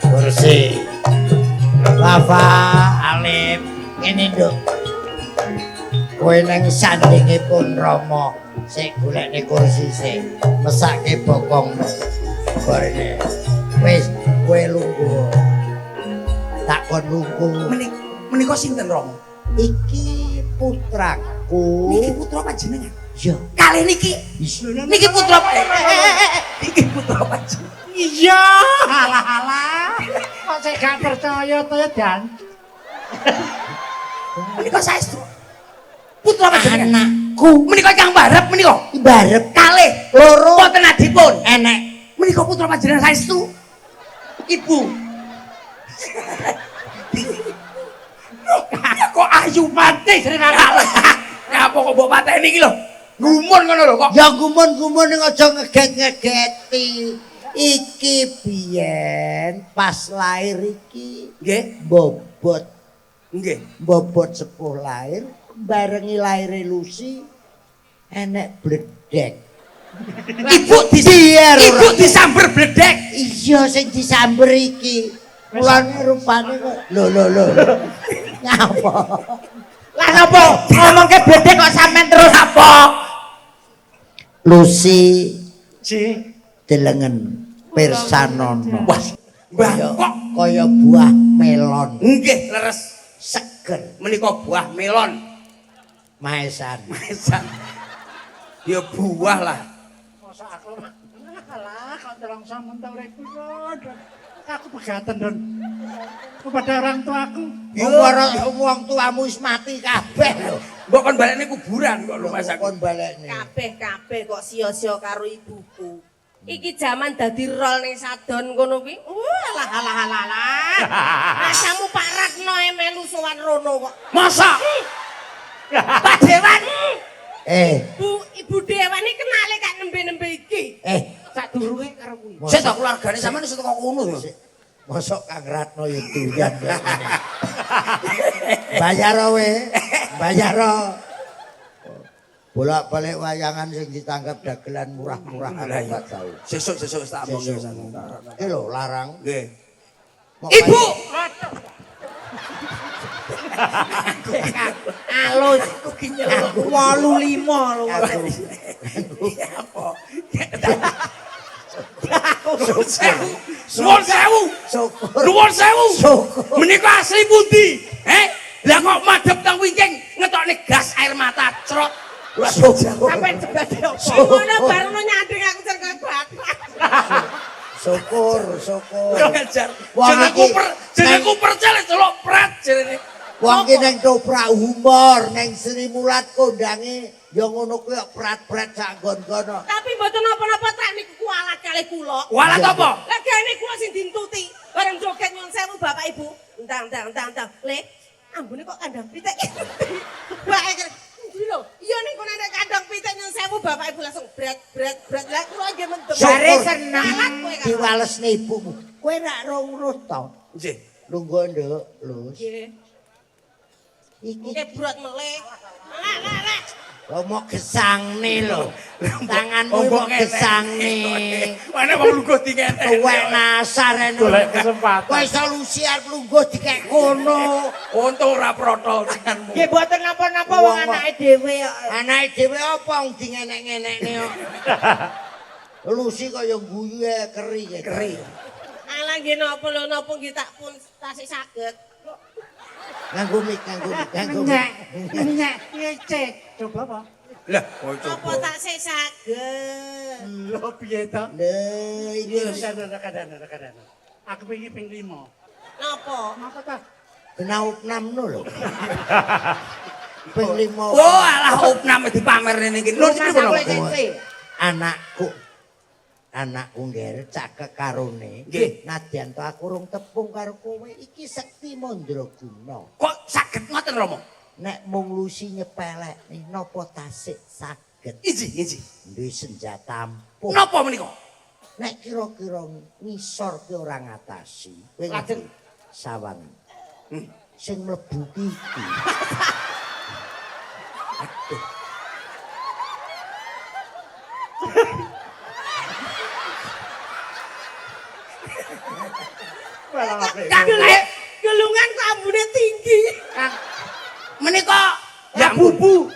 Kursi. Lava Alif ini nduk. Kowe nang sandingipun Rama sik golekne kursi sik. Mesake bokong. Barene. Wis kowe lungguh. Tak kon lungguh. Menika sinten Romo? Iki putraku. Niki putra panjenengan. Iya. Kalih niki. Niki putra Niki putra panjenengan. Iya, halah. Kok saya gak percaya to ya Dan? Menika saestu. Putra panjenengan. Anakku Menika Kang Barep menika. barep Kalih loro wonten adipun. enek. Menika putra panjenengan saestu. Ibu. Kok ayu mati jenengan. Ya apa kok mbok pateni iki lho. Gumun ngono lho kok. Ya gumun-gumun ning aja ngeget-ngegeti. Iki biyen pas lair iki Nggih. bobot Nggih. bobot sepuh lair barengi laire Lucy enek bledek. Ibu Ibu disamber bledek. Iya sing disamber iki. Mulane rupane kok lho. Ngapa? Lah napa ngomongke bledek kok sampean terus apa? Lucy Si. delengen pirsanono. Wah, Mbah kok Kaya buah melon nggih leres. seger Menika buah melon. maesan. Mesan. Ya buah lah. Masa aku alah kok terang sampean ta uripku Don. Aku pegatan Don. Kepada orang tuaku. Wong tuamu wis mati kabeh lho. Mbok kon balekne kuburan kok lho Mas aku. Kon balekne. kabeh kok sia-sia karo ibuku. Iki jaman dadi rol ning sadon ngono kuwi. Alah. Asamu Pak Ratno melu sowan rono kok. Masa? Pak Dewan. Ibu Dewan iki kenale kak nembe-nembe iki. Sadurunge karo kuwi. Saya tak keluargane sampean iso teko kono ya. Mosok Kang Ratno ya doyan. Bayar we. Bolak-balik wayangan sing ditangkap dagelan murah-murahan tak tahu. Sesuk tak omong ya. Iki lho larang. Nggih. Mok Ibu. Alus. 85 lho. Apa? Nuwun sewu. Syukur. Nuwun sewu. Syukur. Menika asli pundi? Lah kok madhep teng wingking ngetokne gas air mata crot. Syukur. Sampai jebate opo? Ngono baru nyanding aku cerita bapak. Syukur, syukur. Yo ngajar. Wong iki Jenengku percel celok prat jenenge. wong ki ning toprak humor, ning Sri Mulat kondange ya ngono kuwi prat-prat sak nggon-ngono. Tapi mboten napa-napa tak niku kualat kalih kula. Walat apa? Lah gene kula sing dintuti. Bareng joget nyuwun sewu Bapak Ibu. Entang. Le, ambune kok kandang pitik. Bae ndi lho? Iya ning kono nek kandang pitik nyuwun sewu Bapak Ibu langsung bret. Lah kula nggih mendem. Jare seneng diwalesne ibumu. Kowe rak rong-rut to. Nggih. Lungguh nduk, Lus. Nggih. Iki Nggih brot meleh. Lek. omong gesangne lho. Tanganmu kok gesangne. Mana wong lungguh dingene. Tuwek nasar ene. Golek kesempatan. Kowe iso lusi arep lungguh dikek kono. Untung ora protol tanganmu. Nggih mboten napa-napa wong anake dhewe kok. Anake dhewe apa wong dingenek-ngenekne kok. Lusi kaya guyu keri. Alah nggih napa lho napa nggih tak pun tasih saged. Nganggo mik. Minyak ngecek. Coba apa? Lah, kok Apa tak sih saged. Lho piye to? Lho iki Kadang-kadang. Aku pengen ping 5. Napa? Napa ta? kenaup-namno lho. Ping 5. Oh, alah opnam dipamerne niki. Lho sing Anakku ngger cakek karone. Nggih. Nadyan to aku urung tepung karo kowe iki sekti mandraguna. Kok saged ngoten Rama? Nek mung lusi nyepelek nih napa tasik saged. Iji. Duwe senjata ampuh. Napa menika? Nek kira-kira ngisor ki ora ngatasi. Kowe Lajeng sawang. Sing mlebu iki. Aduh. Gelungan kok ambune tinggi. menika ya bubu.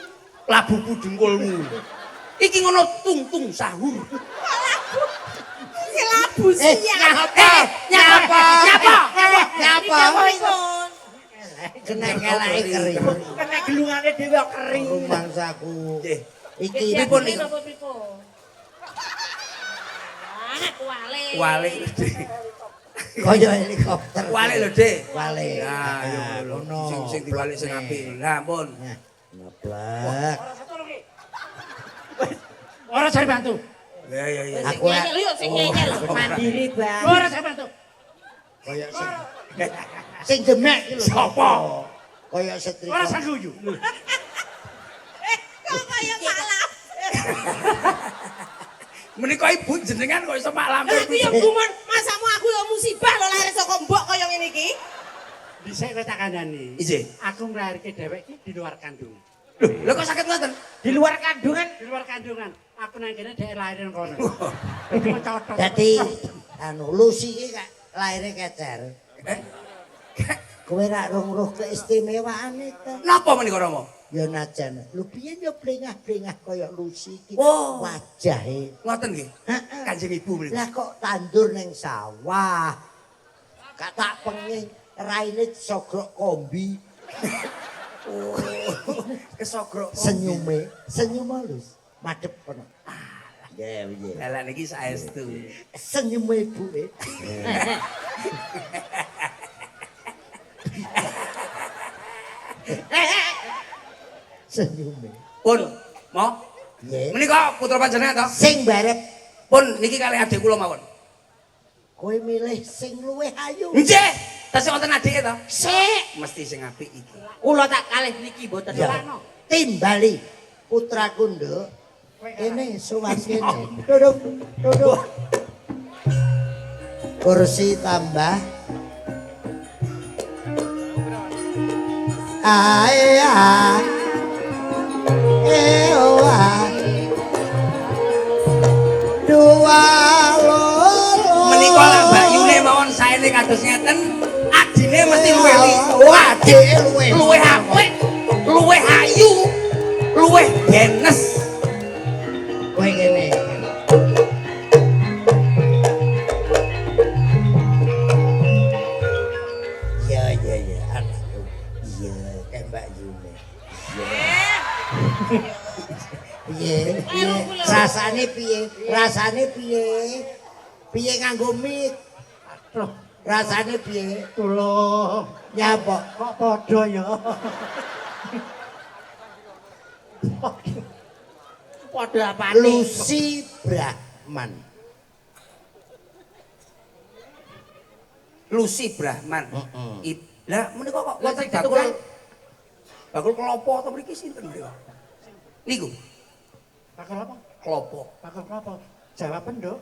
Lah bubu dengkulmu. Iki ngono tung sahur. Iki labu siap. Nyapa? Kena ngelake keri. Kena gelungane dhewe kok kering. Rumangsaku. Nggih. Iki Pripun niku? Napa pripun? Wale. kaya helikopter. Wale lho, Dik. Wale. Nah, yo ngono. sing diwalik sing apik. Lah ampun. Ngeblek. Ora cari bantu. Ya. Aku Yuk sing nyel. Mandiri, Bang. Ora cari bantu. kaya sing demek iki lho. Sapa? Kaya setrika. Ora sangguyu. Kok kaya malam. Menika ibu jenengan kok iso mak lampir. Aku yo gumun, masamu aku yo musibah lho lahir saka mbok kaya ngene iki. Dhisik kowe tak kandhani. Ije. Aku nglairke dhewek iki di luar kandungan. Lho kok sakit ngoten? Di luar kandungan. Di luar kandungan. Aku nang kene dhek lahirin kono. Iki cocok. Dadi Lucy iki kak lahire kecer. Kowe rak rong-roh keistimewaane to. Napa menika Rama? Ya najan. Lho biyen yo blengah-blengah kaya Lucy iki. Oh. Wajahe. Ngoten nggih. Heeh. Kanjeng Ibu menika. Lah kok tandur ning sawah. Gak tak pengin raine sogrok kombi. Kesogrok. Senyume halus. Madhep kono. Ya piye. Lah niki saestu. Senyume ibuke. Senyume. Pun, mau? Nggih. Menika putra panjenengan to? Sing barep Pun niki kalih adik kula mawon. kowe milih sing luwih ayu. Nggih. Tasih wonten adike to? Sik. Mesti sing apik iki. Kula tak kalih niki mboten Ya. lano. Timbali putraku nduk. Kene sowan kene. Duduk. Kursi tambah. Aya. Ewa. Dua loro. Menika lah Bayune mawon saene kados ngeten, adine mesti luwih Adike luwih apik, luwih ayu, luwih genes. Kowe kene. Piye? Rasane piye? Rasane piye? Piye nganggo mic? Aduh, Rasane piye? tulung. Nyapa? Kok padha ya? Padha apane? Lucy Brahman. Lucy Brahman. Heeh. Lah menika kok Lah, wonten sing keturunan- bakul klopo to mriki sinten menika? Niku Bakal apa? klopo. Bakal apa? Jawaban, Nduk.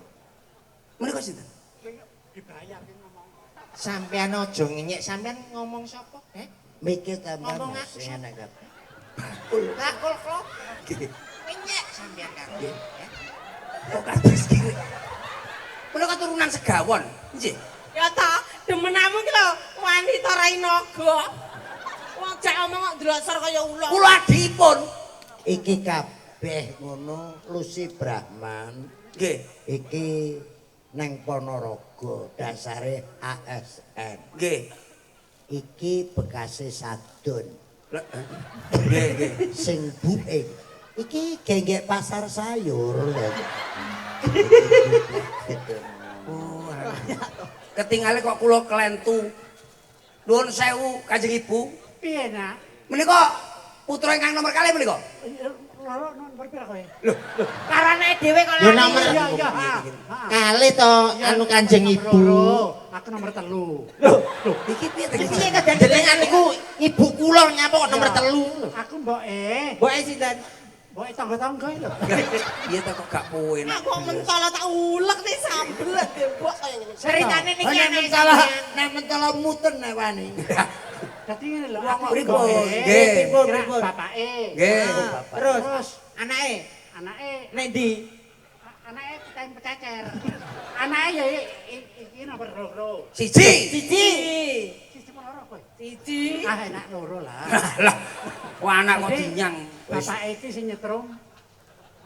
Menika sinten? Dibayar ki ngomong. Sampean aja ngenyek, sampean ngomong sapa? Mikir tambah Ngomong aku sing enak kabeh. Bakul klop. Ngenyek sampean kabeh. Kok kados iki? Menika turunan Segawon. Nggih. Ya ta, demenanmu ki lho wanita Rainaga. Wong jak omong kok ndrosor kaya ula. Kula adipun. Iki kabeh ngono Lucy Brahman. Nggih. Iki neng Ponorogo dasare ASN. Nggih. Iki bekase sadon. Nggih, nggih. Sing buke. Iki genggek pasar sayur. Oh, ketinggalan kok kula kelentu. Nuwun sewu Kanjeng Ibu. Piye, Nak? Menika putra ingkang nomor kalih menika. Loro nomor pira kowe? Karane dhewe kok Yo lali. nomor Iya, iya. kali to anu Kanjeng Ibu. Aku nomor 3. Iki piye to? Piye kedan jenengan niku ibu kula nyapa kok nomor 3. Aku mboke. Mboke sinten? Mboke tangga-tangga lho. Piye to kok gak puwe Nek kok mentolo tak ulek nih sambel debok kaya ngene. Ceritane niki Nek ana mentala, sampean. nek mentala muten nek wani. Dadi ngene lho, aku Pripun? mboke. Nggih. Pripun? Bapake. Nggih. Terus anake Anake nek ndi? anake peteng pecacer. Anake ya iki nomor 2. Siji. Siji. Siji loro kowe. Siji. Ah enak loro lah. Lah, wah anak kok dinyang. Bapake iki sing nyetrum.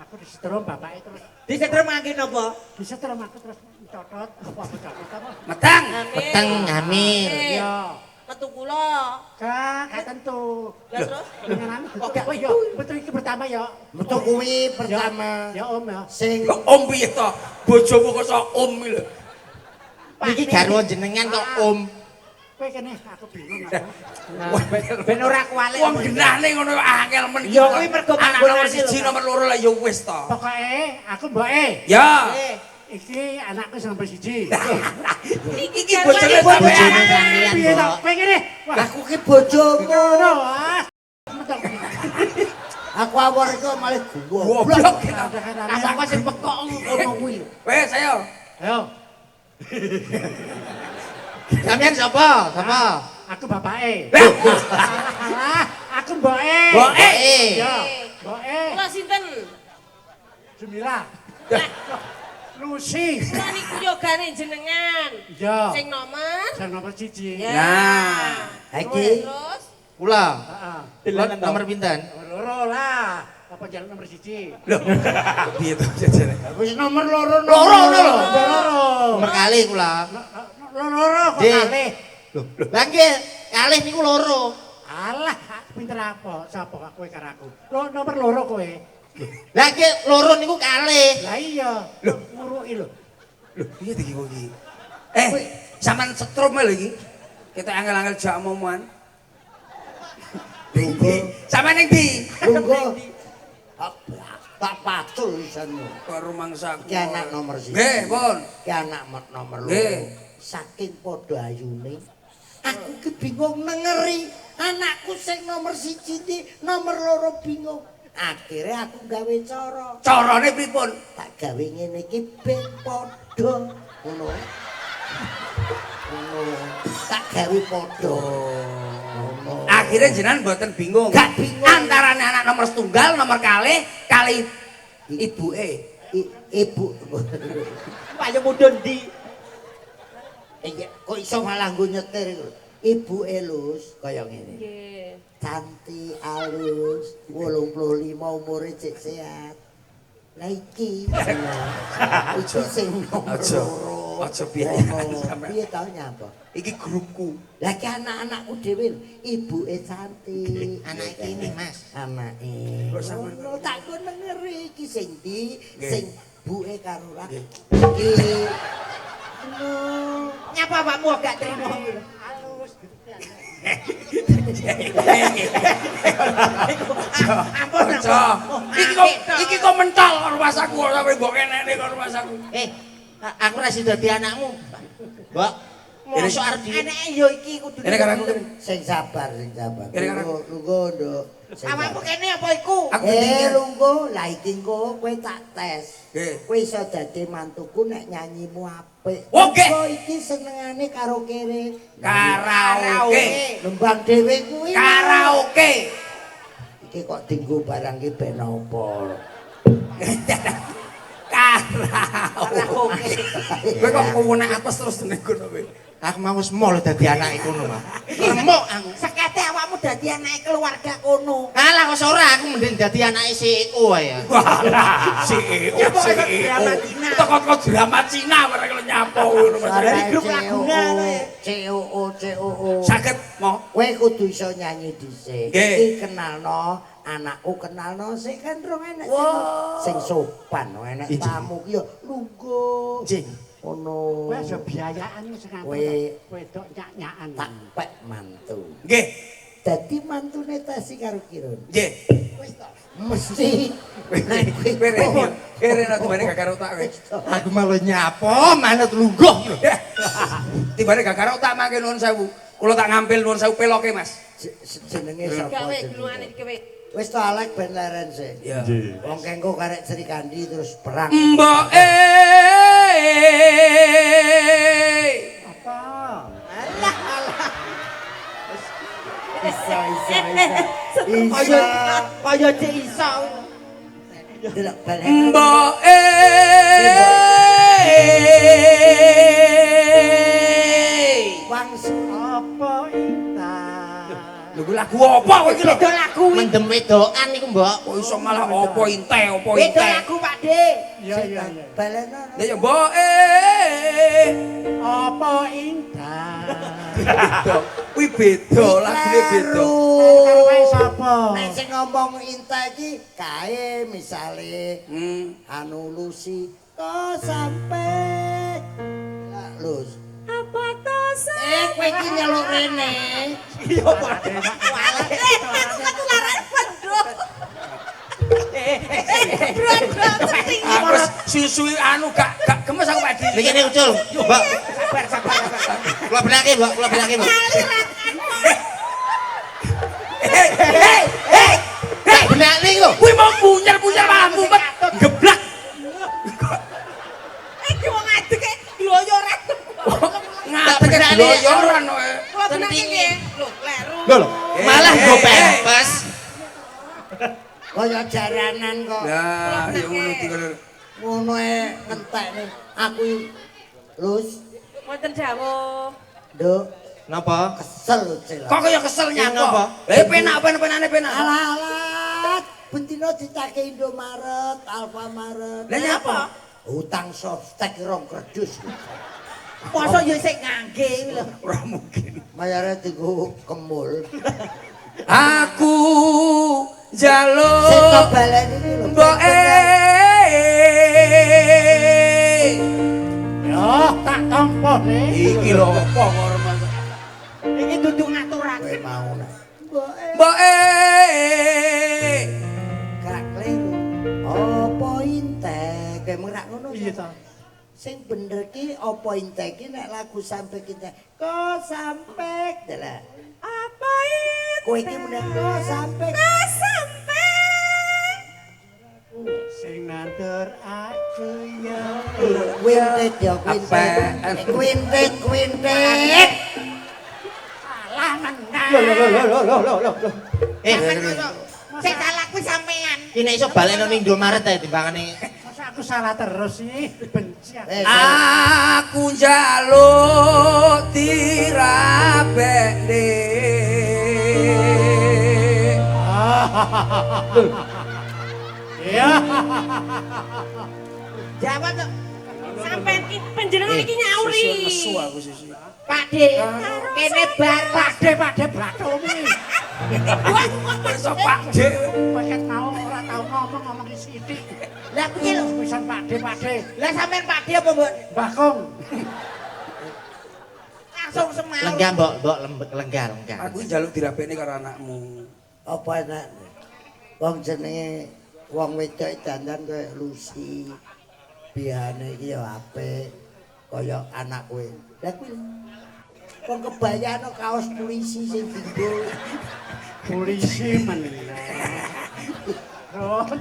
Aku disetrum bapake terus Disetrum ngangge napa? disetrum aku terus cotot apa cotot apa? Metang. Peteng hamil. Iya. Metu kula. Gak tentu. Lah terus Dengan anu kok yo betul iki pertama ya. Metu kuwi pertama. Ya Om ya. Sing Kok om piye to? Bojomu kok sok om iki lho. Niki garwa jenengan kok Om. Kowe kene aku bingung aku. Ben ora kualik. Wong genahne ngono angel men. Ya kuwi mergo anak nomor panggonane siji lho. nomor loro lah ya wis to. Pokoke aku mboke. Ya. Iki anakku sing nomor 1. Iki bojone bojone sampean. sampean, Piye to? Mbok. Kowe kene. Wah, Lah ku ki bojomu. ngono ah. Metok. Aku awor iku malah gua. Goblok kita. Kasangko sing pekok ngono kuwi. Wes ayo. Ayo, Sampeyan sapa? Sapa? aku bapake. Lah, Alah, aku mboke. Mboke. Ya, mboke. kula sinten? Jumila. Lucy. Kula niku yogane jenengan. Ya. Sing nomor. Sing nomor 1. Ya. Nah. Iki Terus Kula. Heeh. Nomor pinten? Loro lah. Apa jalan nomor 1? Lho. Piye to jajane? wis nomor loro. Loro lho. Loro. Nomor kalih kula. Loro kok Dik. kalih. Lah nggih, kalih niku loro. Alah, pinter apa? Sapa kowe karo aku? Nomor loro kowe. Lah nggih loro niku kalih. Lah iya. Lho, nguruki lho. Lho, piye iki kok iki? Sampean setrum lho iki. Kita angel-angel jak omongan. Tunggu. Sampean ning ndi? Tunggu. Tak pacul isanmu. Karo mangsaku. Ki anak nomor 1. Nggih, pun. Ki anak nomor 2. Nggih. Saking padha ayune. Aku ki bingung nengeri. Anakku sing nomor 1 iki nomor 2 bingung. Akhirnya aku gawe cara. Carane pripun? Tak gawe ngene iki ben padha. Ngono. Ngono. Tak gawe padha. Ngono. Akhirnya jenengan mboten bingung. Gak bingung. Antarane anak nomor setunggal, nomor kalih, kali ibuke. Ibu. Payu mudhun ndi? Iya, kok iso malah nggo nyetir iku. Ibu elus kaya ngene. nggih. Cantik, alus, 85 umure cek sehat. Lah iki. Iki sing nomor loro. Aja biayakan sampean. Piye tau nyapa? Iki grupku. Lah ki anak-anakku dhewe ibuke cantik. Anak iki Mas. Anake. Kok sampean Ngono tak kon ngeri iki sing ndi Nggih. sing buke karo ra. Nggih. Iki Nyapa awakmu gak trimo? Ampun Aja. Iki kok mentol karo masaku sampe mbok kenene karo masaku. Aku ra sida dadi anakmu. Mbok, mosok arep di anake yo iki kudu. Ini karo aku kene. sing sabar. Kira-kira. Lungguh, Nduk. Sing Awakmu sabar. kene apa iku? Aku pikir. Lungguh, lah iki engko kowe tak tes. Nggih. Kowe iso dadi mantuku nek nyanyimu apik. Oke. Engko iki senengane karo kere. Karaoke. Lembang dhewe kuwi. Karaoke. Iki kok dienggo barang iki ben apa? Karaoke. Kowe kok kuwene atas terus ning kono kowe. Aku mau wis mol dadi anake kono, Mas. Remuk aku. Sekete awakmu dadi anake keluarga kono. Alah kok ora aku mending dadi anake CEO ae. Wah, CEO. Teko drama Cina bareng lo nyapo ngono Mas. Dari grup Laguna ngono ya. COO. Saged mau. Kowe kudu iso nyanyi dhisik. Nggih. Iki kenalno anakku kenalno sik kan rong enek sing sopan enek tamu ki yo lungguh. Jing. Ono. Kowe aja biayaan sing aku Kowe- wedok nyak-nyakan. Tak pek mantu. Nggih. Dadi mantune tasi karo Kirun. Nggih. Mesti nek Kowe kere nek mene gak karo tak kowe. Aku malah nyapo manut lungguh. Tibane gak karo tak mangke nuwun sewu. Kula tak ngampil nuwun sewu peloke Mas. jenenge sapa? Gawe jenenge? gluane iki kowe. Wis to Alek ben leren sik. Ya. Wong kengko karek Sri Kandi terus perang. Mbok Apa? Isa. Kaya cek iso. Delok balik. Mbok Wangsu. Apa intan? Lho lagu apa kowe iki lho? Wedo lagu mendem wedokan iku, Mbok. Kok iso malah apa inte, apa Wedo inte. lagu, Pakde. Iya iya iya. Baleno. Ya ya mbok Apa intan? beda. Kuwi beda, lagune beda. Karo wae sapa? Nek sing ngomong Inta iki kae misale anu Lucy kok sampe lah Lus. Apa to Kowe iki nyeluk rene. Iya, Pak. ketularan pendok. Aku susui anu gak gemes aku Pak Di. Iki kene ucul, Mbok. Sabar. Kula benake, Mbok, kula benake, Mbok. Hei. Tak benake lho. Kuwi mau punyar-punyar malah mumet. Geblak. Iki wong adeke gloyoran. Ngadeg gloyoran kowe. Kula benake nggih. Lho, kleru. Lho, malah nggo pempes. Kaya jaranan kok. Nah, ya ngono iki ngono. Ngono ngentekne aku Lus, Wonten dawuh. Nduk, Napa? kesel Cil. Kok kaya kesel Napa? nyapa? Lah penak-penane penak. Alah, bentino ditake Indomaret, Alfamaret. Lah nyapa? Hutang softtek 2 kerdus. Mosok yo sik ngangge lho. Ora mungkin. Mayare dienggo kemul. Aku Sing jaluk baleni iki lho. mbok Yo tak tampa nih. iki lho apa kok Mas. Iki dudu ngaturan. Kowe mau nek. Mbok Gak kleru. Apa intek? Kowe merak ngono. Iya to. Sing bener ki apa intek ki nek lagu sampe kita. Kok sampe dalah. Apa itu? Kowe iki meneng kok sampe. Sampai. Sing nandur aku ya. Quintet ya quintet. Quintet. Salah menang. Lho. Sing salah kuwi sampean. Ki nek iso balekno ning Indomaret ae timbangane. Masa aku salah terus sih? Benci aku. aku njaluk dirabekne. Iya. Jawab to. Sampeyan iki panjenengan iki nyauri. Nesu aku sisi. Pak De, kene bar Pak De blathomu. Wis Pak De. Paket mau ora tau ngomong sithik. Lah piye lho? Pisan Pak De. Lah sampeyan Pak De apa, Mbok? Mbah Kong. Langsung semaur. Lenggah mbok lenggah. Aku njaluk dirapekne karo anakmu. Apa enak? Wong jenenge wong wedok dandan kaya Lucy. Biyane iki ya apik kaya anak kowe. Lah kuwi wong kebayano kaos polisi sing dinggo. Polisi meneh. Ron.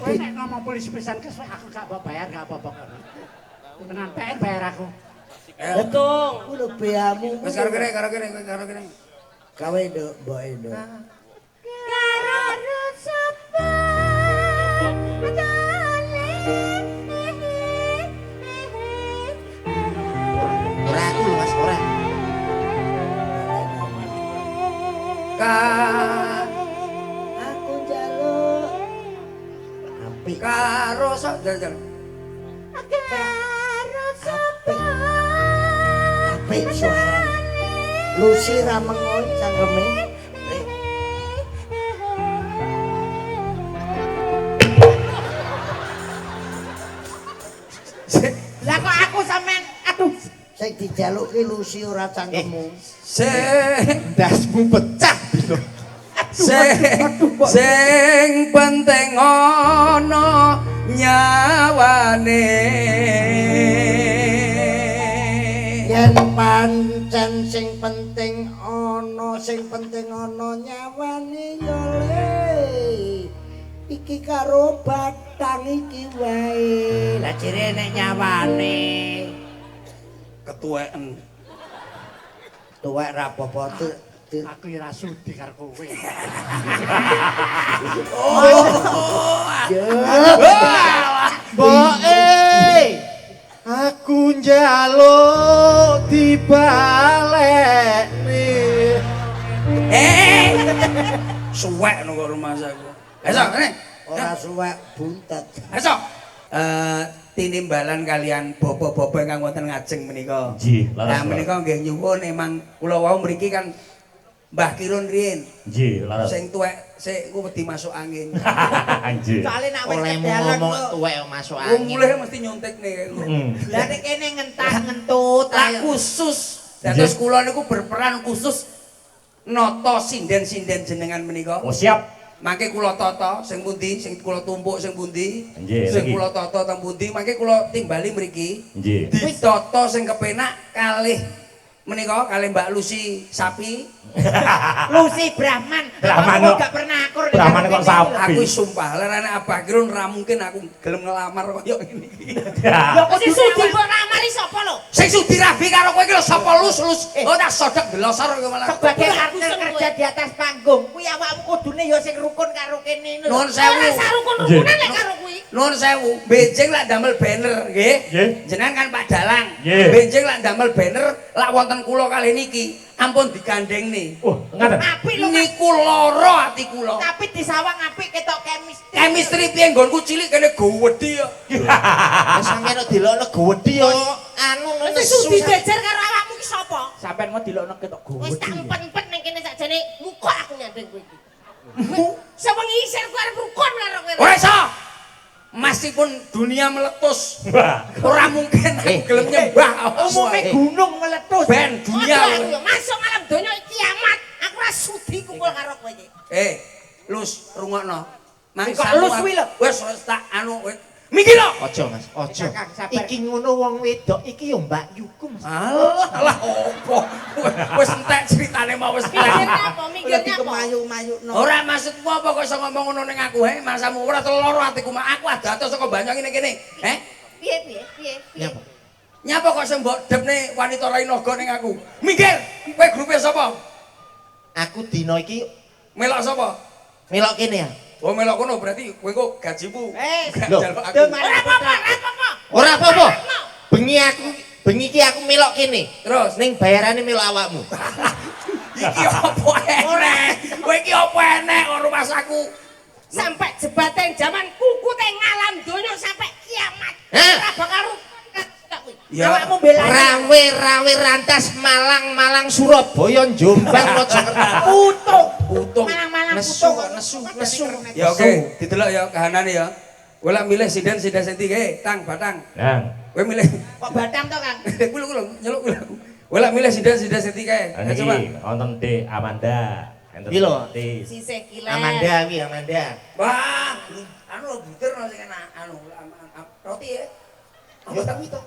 Kowe nek ngomong polisi pisan kes aku gak mau bayar gak apa-apa kok. Tenan PN bayar aku. Betul. Kuwi lho beamu. Wis karo kene. Gawe nduk, mboke nduk. Karo sapa? Ora aku lho Mas, ora. Aku njaluk apik. Karo sok jalan. Karo sapa? Apik suarane. Lucy ra mengoy cangkeme. Lah kok aku sampean aduh. Sing dijaluki Lucy ora cangkemmu. Ndasmu pecah lho. Sing penting ana nyawane. Yen pancen sing penting ana nyawane ya le. Iki karo batang iki wae. Lah jere nek nyawane Ketueken. tuwek ra apa-apa Aku ora sudi karo kowe. Mbok aku njaluk dibalekne. Suwek nang rumah saku. Esok ngene. ora suwek buntet. Esok. Tinimbalan kalian bobo-bobo ingkang wonten ngajeng menika. Nggih, laras. Nah menika nggih nyuwun emang kula wau mriki kan Mbah Kirun riyin. Nggih, laras. Sing tuwek sik ku wedi masuk angin. Nggih. Soale nek wis Olehmu kedalan ngomong kok. tuwek masuk Wong angin. mulih mesti nyontekne. Lah nek kene ngentah-ngentut Lah khusus dados kula niku berperan khusus nata sinden-sinden jenengan menika. Oh, siap. Mangke kula tata sing pundi, sing kula tumpuk sing pundi. Nggih, Sing niki. kula tata teng pundi, mangke kula timbali mriki. Nggih. Ditata sing kepenak kalih menika kalih Mbak Lucy sapi. Lucy Brahman. Brahman Aku kok. gak pernah akur. Brahman kok sapi. Aku sumpah lerane Abah Kirun ra mungkin aku gelem ngelamar koyo ngene iki. Lah kok sudi kok ramari sapa lho? Sing sudi rabi karo kowe iki lho sapa lus. Oh tak sodok delosor kowe malah. Sebagai partner kerja di atas panggung, kuwi awakmu kudune ya sing rukun karo kene lho. Nuwun sewu. Ora usah rukun-rukunan lek karo kuwi. Nuwun sewu, benjing lak damel banner nggih. Nggih. Jenengan kan Pak Dalang. Nggih. Benjing lak damel banner lak wonten kula kali niki ampun digandhengne. Oh, ngaten. Apik lho. Niku lara ati kula. Tapi disawang apik ketok chemistry. Chemistry piye nggonku cilik kene gowedhi ya. Wis sampeyan kok dilokno gowedhi yo anu Wis sudi jejer karo awakmu ki sapa? Sampeyan mau dilokno ketok Wis tak empet-empet ning kene sakjane muka aku nyandeng kowe iki. Sewengi isih ku arep rukun karo kowe. Ora iso. Meskipun dunia meletus, Wah. ora mungkin aku gelem nyembah. Umume gunung meletus. Ben dunia. Masuk alam donya kiamat. Aku ora sudi kumpul karo kowe iki. Lus rungokno. Kok lus kuwi lho? Wis tak anu mikir lho. Aja Mas, aja. Kakang, sabar. Iki ngono wong wedok iki yo Mbak Yuku Mas. Alah opo. Wis entek critane mau wis Mikirnya entek. apa? Mikirnya apa? Kemayu-mayukno. Ora maksudmu apa kok iso ngomong ngono ning aku he? Masamu ora teloro atiku mak aku adatos saka banyak ngene kene. Piye? Nyapa? Nyapa kok iso mbok depne wanita Rainaga ning aku? Minggir. Kowe grupe sapa? Aku dina iki Melok sapa? melok kene ya. Oh melok kono berarti kowe kok gajimu. Gak Lho, njaluk aku. Ora apa-apa. Ora apa-apa. Bengi iki aku melok kene. Terus Ning bayarane melok awakmu. iki apa enek? Kowe iki apa enek karo rumah saku? sampai jebatan zaman kuku teh ngalam donya sampai kiamat. Hah? Ora bakal kuwi. Ya. Awakmu bela Rawe rantas Malang Surabaya Jombang Mojokerto. Utung. Malang-malang Nesu putung. nesu. Ya oke, didelok ya kahanane ya. Kowe lak milih sinden senti tang batang. Nang. Kowe milih Kok Batam to, Kang? kulung nyeluk kulung. Kowe lak milih sinden senti kae. Ayo coba. Niki wonten D Amanda. Enten Pilo? D. Sisih kilen. Amanda wi Amanda. Wah, anu lho butir no sing enak anu roti ya. Apa tapi to?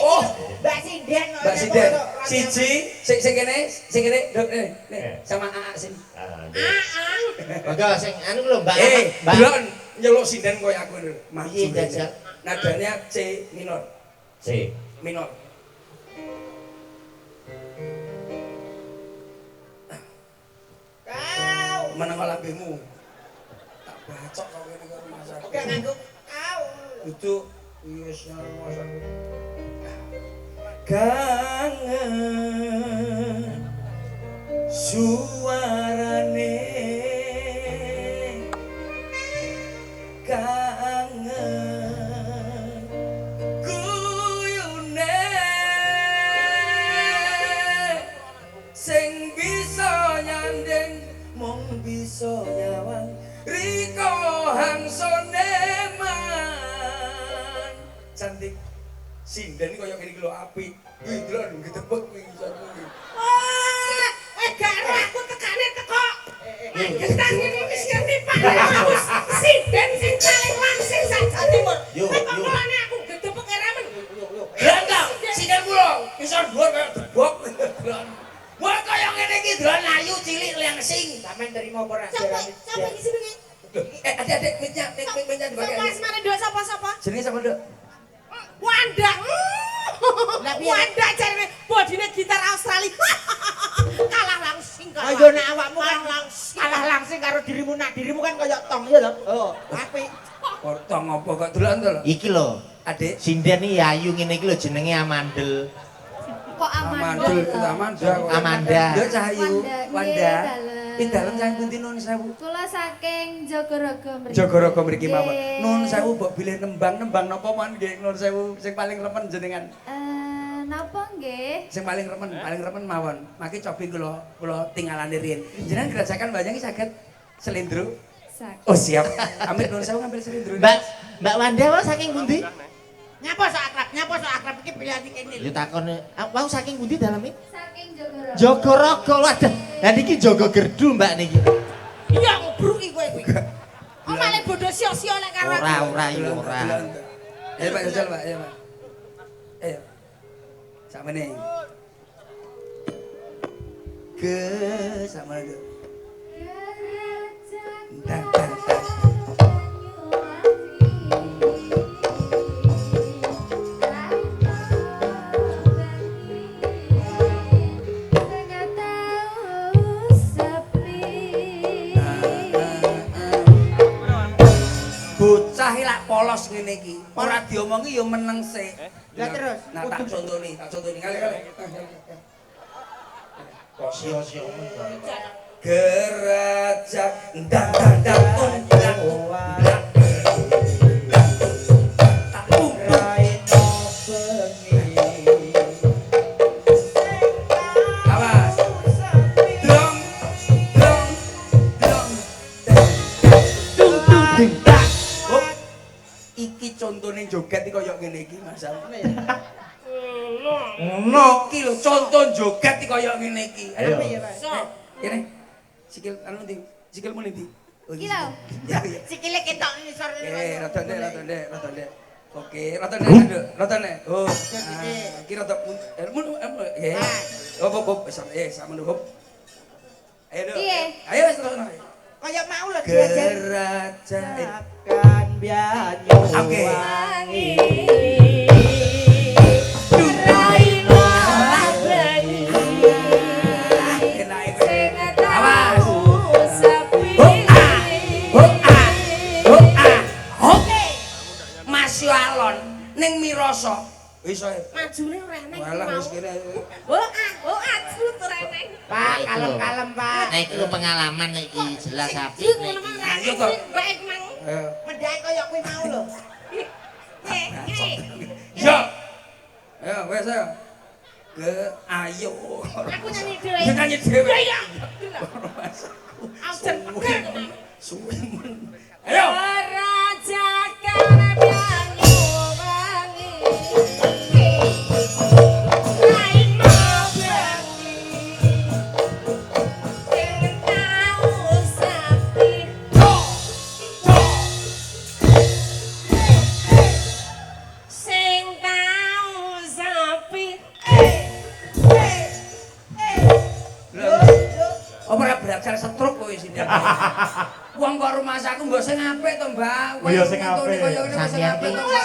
Oh, Mbak Sinden. Mbak Sinden. Sing kene dok nih sama AA sini. Monggo sing anu lho Mbak. Delok nyeluk sinden koyo aku lho. Piye jajal? Nadanya C minor. C. Minor. Kau. Meneng lambemu. Tak bacok kok ngene kok masak. Udah nganggo kau. Duduk wis masak. Kangen suarane kangen guyune sing bisa nyandeng mung bisa nyawang riko hangsone man cantik sinden kaya ngene iki lho apik kuwi delok gedebek kuwi iso kuwi Gak aku tekane teko. Kita ini wis ngerti Pak. Sinden sing paling langsing saja timur. Yo. Mulane aku gedebek ramen. Gandang, sinden kula iso dhuwur kaya debok. Wah kaya ngene iki dolan ayu cilik langsing. Sampeyan terima apa ora? Sampai di sini. Adik-adik mitnya dibagi. Sampai semane dua sapa-sapa? Jenenge sapa, Dok? Wanda. Wanda jarene bodine gitar Australia. Kalah langsing karo. Ayo nek awakmu kan langsing. kalah langsing karo dirimu nak dirimu kan kaya tong ya to. Oh, apik. Potong apa kok dolan to lho? Iki lho, Adik. sinden iki ayu ngene iki lho jenenge Amandel. Kok Amandel, Amanda. Amanda. Yo Cahayu, Wanda. Nggih, Dalem saking pundi Nun Sewu? Kula saking Jogorogo mriki. Jogorogo mriki mawon. Nggih. Nun Sewu mbok bilih nembang napa mawon nggih Nun Sewu sing paling remen jenengan. Napa nggih? Sing paling remen mawon. Maki cobi kula tinggalane riyen. Jenengan gerajakan mbanyangi saged selindro. Sak. Oh siap. Amit Nun Sewu ngambil selindro. Mbak Wanda wae saking pundi? Nyapa sok akrab iki pilihan iki kene. Yo takone, wau saking pundi daleme? Saking Jogorogo. Jogorogo. Waduh. Lah niki jaga gerdu Mbak niki. Iya ngebruki kowe kuwi. Oh malah bodoh sio-sio lek karo aku. Ora yo ora. Ayo Pak jajal Pak, ayo Pak. Ayo. Sakmene. Ke sama dulu. Dang dang dang. Bocah lak polos ngene iki. Ora diomongi ya meneng sik. Lah terus? Nah tak contoni kali-kali. Kok sio-sio Gerajak ndang ndang ndang undang undang. Tak raino bengi. Awas. Drum drum drum. Tung tung ding tak. Iki contone joget iki kaya ngene iki Mas. Ngono. Iki lho conton joget iki kaya ngene iki. Ayo. Kene. Sikil anu ndi? Sikilmu ndi? Oh, Iki lho. Ya ya. Sikile ketok ngisor. Rada ndek. Oke, rada ndek. Oh. Iki rada nggih. Hop wis sama hop. Ayo Dok. Piye? Ayo wis terus. Kayak mau lho diajar. Geraja. kan bianyu Oke. Wangi. Raino bengi. Enak Sing iki. Awas. tahu sepi. Oke. Mas yo alon ning Mirasa. Wis ae. Majune ora eneng. Walah wis kene. Oh, tutur eneng. Pak, kalem-kalem, Pak. Nah iki lho pengalaman iki jelas apik Juk nek ngono iki. mang. Ayo kok. Baik mang. Mendake kaya kuwi mau lho. Yo. Ayo wes ayo. Ke ayo. Aku nyanyi dhewe. Ya nyanyi dhewe. Ya. Ausen pegel kok mang. Suwe. Ayo. Raja Karabyanyu wangi. Lain mau bengi. Sing tau sapi. Sing tau sapi. Apa ora belajar stroke kowe sini. Wong kok rumah saku mbok sing apik to, Mbak. Oh, ya sing apik. Kaya ngene wis sing Sampeyan apik iki to, Mbak.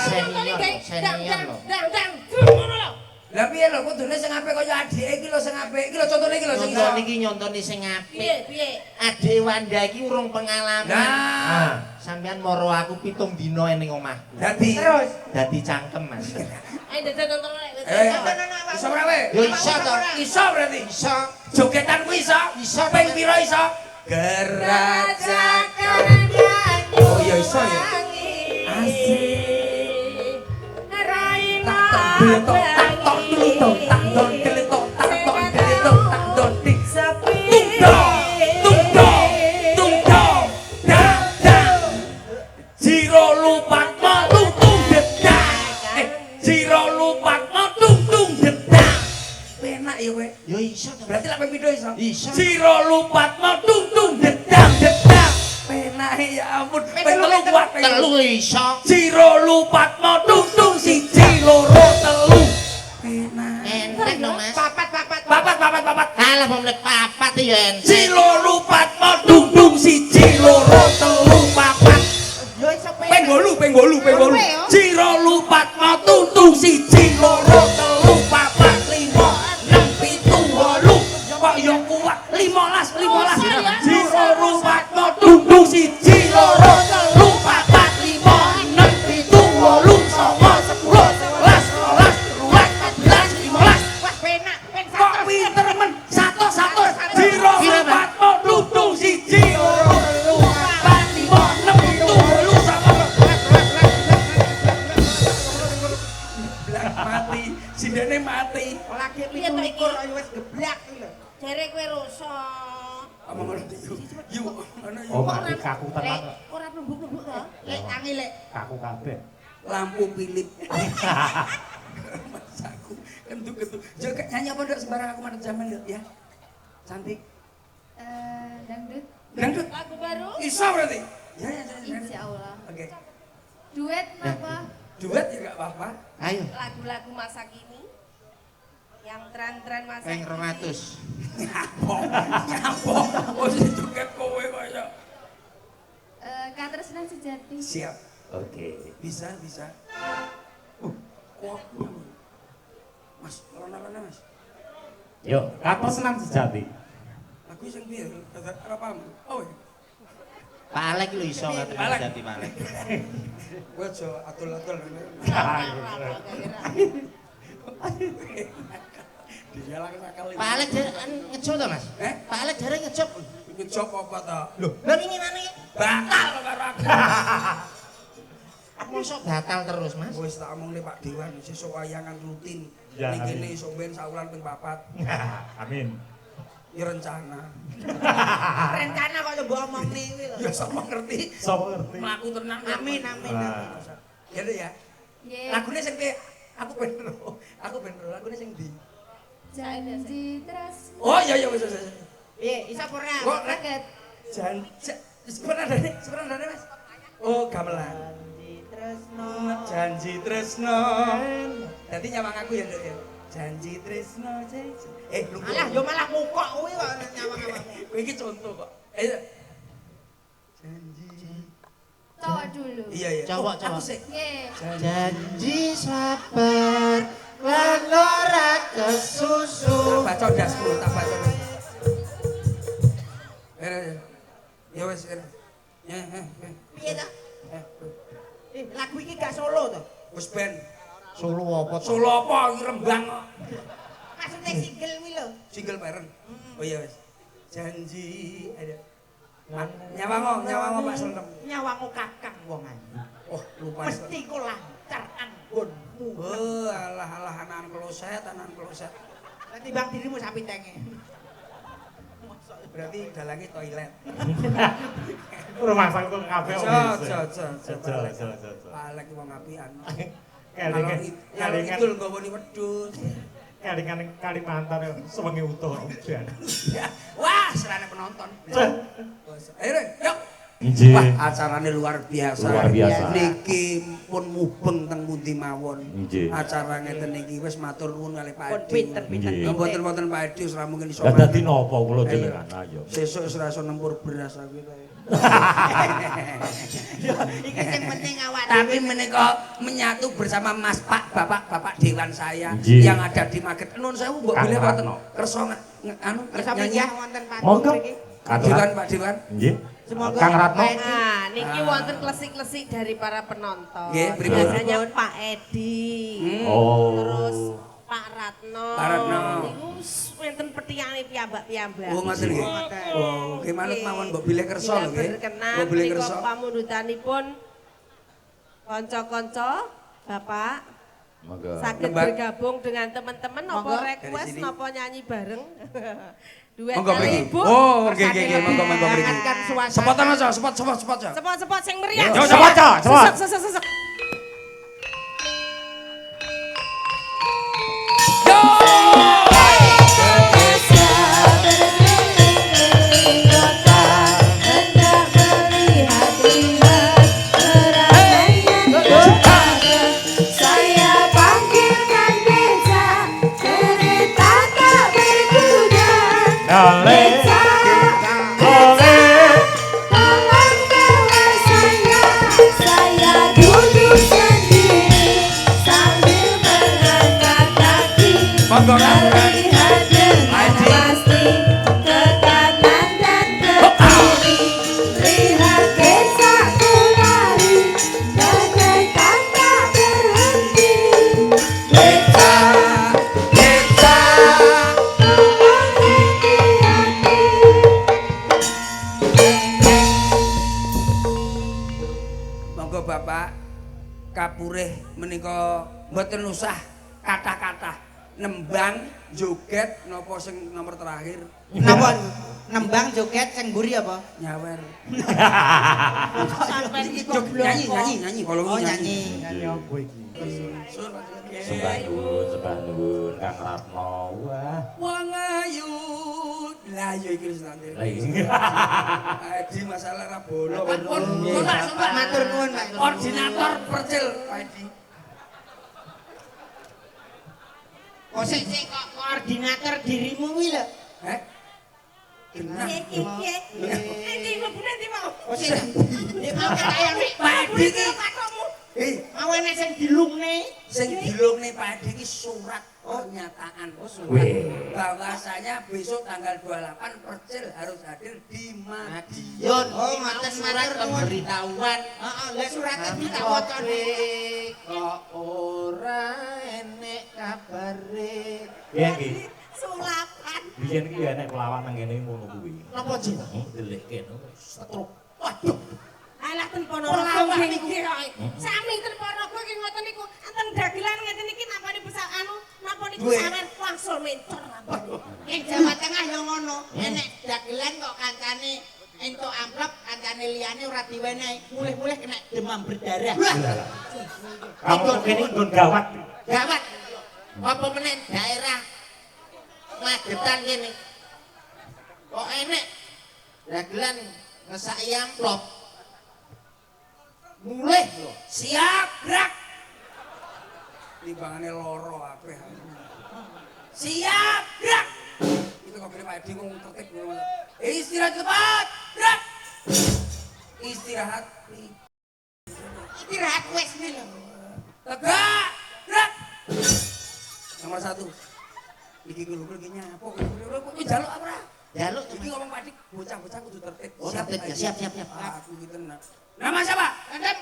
senior lho. Dang, ngono lho. Lah piye lho kudune sing apik kaya adike iki lho sing apik. Iki lho contone iki lho sing iso. Nonton iki nyontoni sing apik. Piye? Adik Wanda iki urung pengalaman. Nah. Sampeyan moro aku 7 dina ning omahku. Dadi Terus Dadi cangkem, Mas. Ayo dadan nonton rek. iso ora we? Yo iso to. Iso berarti. Iso. Jogetan kuwi iso. Iso. Ping pira iso? Geraja Karabyanyu. Oh iya iso ya. Asik. Raina Tak tok deletok, tak don deletok, tak tok deletok, tak don dik. Sapi. Tung-dong, dang. Jiro lupatmo tung dedang. Jiro lupatmo tung dedang. Penak ya kowe. Yo iso to. Berarti lak ping pindho iso. Iso. Jiro lupatmo tung dedang. Penak ya ampun. Ping telu kuat. Telu iso. Jiro lupatmo tung siji loro telu. Penak. Entek lho, Mas. papat. Papat. Alah pemlek papat ya entek. Jiro lupatmo tung siji loro telu papat. Yo iso Ping 8. Jiro lupatmo tung siji loro telu papat 5 6 7 8. Kok yo kuat 15. Jiro lupatmo tung siji loro telu papat 5 6 7 8 9 10 11 12 13 14 15. Wah, penak, pen Kok pinter men 100. Jiro lupatmo tung siji loro telu papat 5 6 7 mati, sindene mati. lagi Piye to iki? 27 ayo wis geblak iki lho. Jere kowe rusak. Apa ngerti yuk ana Oh, yuk mati kaku tenan. kok. Ora numbuk-numbuk to. Lek tangi lek. Kaku kabeh. lampu Philip. Mas aku kentu-kentu. Jaga nyanyi apa ndak sembarang aku manut zaman ndak ya. Cantik. Dangdut. Dangdut. Lagu baru. Iso berarti. Ya. Insya Allah. Oke. Duet apa? Duet ya enggak apa-apa. Ayo. Lagu-lagu masa kini. Yang tren-tren masa Peng kini. 200. Nyapok. Oh sing joget kowe kaya. Katresnan Sejati. Siap. Oke. Bisa. Kuat. Mas, lona-lona Mas. Yuk, katresnan sejati. Lagu sing piye? Apa paham? Oh. Pak Alek lho iso ngatur Alek. jati Pak Alek. Kowe aja atul-atul. Dia lagi nakal. Pak Alek jare ngejop to, Mas? Pak Alek jare ngejop. Ngejop apa ta? Loh, lah ini mana ya? Batal karo aku. Mosok batal terus, Mas. Wis tak omongne Pak Dewan sesuk wayangan rutin. Ya, Ning amin. kene iso ben saulan ping 4. Amin. Ya rencana. Rencana kok mbok omongne kuwi lho. Ya sapa ngerti. Sopo ngerti? Mlaku tenan. Amin. Wah. Ya deh ya. Ye. Lagune sing piye? Aku ben ro. Lagune sing ndi? Janji terus. Oh iya wis. Piye, iso apa ora? Kok Kaget. sebenarnya Mas. Oh, gamelan. Janji tresno. Dadi nyawang aku ya, Nduk ya. Janji tresno. Lupa. Alah, yo malah mukok kuwi kok nyawang awakmu. Kowe iki contoh kok. Ayo. Janji. Cowok dulu. Iya. Cowok. Aku sih. Ye. Janji sabar lan ora kesusu. Tak baca dasku, tak baca. Ya wes. Piye to? Lagu iki gak solo to? Wes ben. Solo apa to? Solo apa iki Rembang kok. maksudnya single kuwi lho. Single parent. Oh iya wis. Janji ada. Nyawango Pak Sentem. Nyawangu kakang wong ayu. Oh, lupa. Mesti ku lancar anggonmu. Oh, alah anan kloset. Nanti bang dirimu sapi tenge. Berarti dalangi toilet. Rumah sangku kabeh. Aja. Palek wong apian. Kalingan Idul nggawoni wedhus. Kalingan Kalimantan sewengi utuh udan. Wah, serane penonton. Ayo, yuk. Injih. Wah, acarane luar biasa. Luar biasa. Niki pun mubeng teng pundi mawon. Injih. Acara ngeten iki wis matur nuwun kalih Pak Pun Edi. pinter-pinter. Injih. Mboten Pak Edi ora mungkin iso. Lah dadi napa kula jenengan ayo. Sesuk wis ora iso nempur beras aku ta. Iki sing penting awak Tapi menika menyatu bersama Mas Pak, Bapak Dewan saya Injih. yang ada di Maget. Nuwun sewu mbok Kang bilih wonten Ratno. kersa anu kersa nyanyi. pinggah wonten Monggo. panggung mriki. Pak Dewan, Pak Dewan. Nggih. Semoga Kang Ratno. Nah, niki wonten klesik-klesik dari para penonton. Nggih, pripun? Biasanya Pak Edi. Oh. Terus Pak Ratno. Pak Ratno. Niku wonten petiyane piyambak-piyambak. Oh, ngoten nggih. Oh, nggih manut mawon mbok bilih kersa lho nggih. Berkenan Mbok bilih menika kersa. pamundutanipun kanca-kanca Bapak Monggo. saged Mbak. bergabung dengan teman-teman Monggo. napa Dari request sini. napa nyanyi bareng. Duet Monggo kali mriki. Ibu. Oh, nggih monggo mriki. Hangatkan suasana. Sepotan aja, sepot aja. Sepot-sepot sing meriah. Yo cepet, cepet. Sesek. Saya panggilkan beca, cerita tak berguna. Dale. Beca, Ole. tolong bawa saya duduk sendiri sambil mengangkat kaki. Monggo ngapunten. Melihat dengan Aji. pasti ke kanan dan ke kiri. Lihat becaku lari, bagaikan tak berhenti. Beca, tolong hati-hati. Monggo Bapak kapurih menika mboten usah kata-kata nembang joget napa sing nomor terakhir Napa nembang joget sing mburi apa? nyawer. Sampai iki Nyanyi kalau Oh nyanyi. nyanyi. Nyanyi apa iki? Oke. Sembah nuwun Kang Ratno. Wah. Wong ayu. Lah ya iki wis nanti. Lah iya. Adi masalah ra bola. Sumpah matur nuwun Pak. Koordinator percil Pak Edi. Kok sik kok koordinator dirimu kuwi lho. Heh. Genah. Nanti mlebu nanti mau. Oh sik. Nek mau kaya nek Pak Edi iki mau enek sing dilungne. sing dilungne Pak Edi iki surat pernyataan Wih. bahwasanya besok tanggal 28 Percil harus hadir di Madiun. Yun, oh ngoten surat pemberitahuan. Heeh, lah surate kita wacane. Kok ora enek kabare. Piye iki? Sulapan. Biyen iki enek pelawak nang kene ngono kuwi. Napa Ji? Delik kene setruk. Waduh. Alah ten Pelawak Ponorogo niku. nggih kok. Sami ten Ponorogo iki ngoten niku. Enten dagelan ngeten iki napa niku napa niku Duwe. sampean wangsul mencor rambut. Ing Jawa Tengah ya ngono. Enek dagelan kok kancane entuk amplop, kancane liyane ora diwenehi. Mulih-mulih kena demam berdarah. Kamu kene nggon gawat. Gawat. Apa meneh daerah Magetan kene. Kok enek dagelan ngesaki amplop. Mulih lho. Siap, gerak. Timbangane loro akeh. Siap, gerak. Itu kok Pak Edi ngomong tertib ngono. Istirahat cepat, gerak. Istirahat. Istirahat wis nih lho. Tegak, gerak. Nomor 1. Iki kulo iki nyapa kok njaluk apa ora? Jaluk Iki ngomong Pak Dik, bocah-bocah kudu tertib. Oh, tertib ya, siap. Aku iki tenan. Nama siapa? Endem.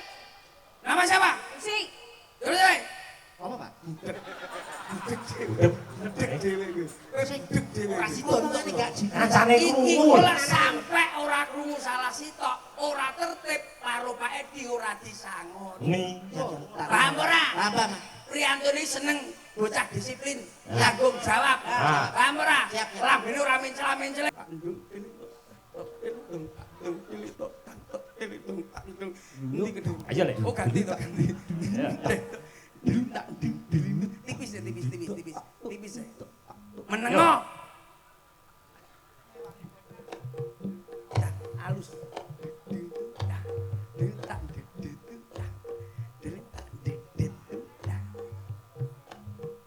Nama siapa? Si Terus, Apa, Pak? Udep. Ora sida ngene gak Kancane Iki krungu. kula sampe ora krungu salah sitok, ora tertib karo Pak Edi ora disangon. Nih. Paham ora? Apa, Mas? Priyantuni seneng bocah disiplin, tanggung jawab. Paham ora? Lambene ora mencela-mencela. Ayo, Lek. Oh ganti to ganti. Ya. Tipis ya tipis ya. Menengok. Ya, halus.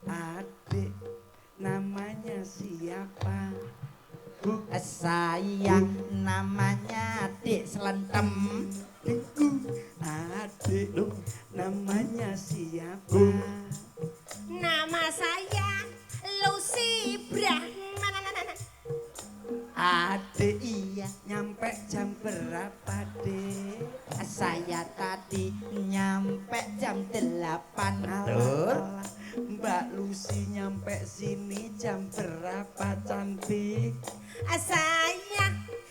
Adik namanya siapa? Sayang namanya Dik Slentem. Adik namanya siapa? Nama saya Lucy Brahmana. Adik iya nyampe jam berapa dek? Saya tadi nyampe jam 8. Alah, Mbak Lucy nyampe sini jam berapa cantik? Saya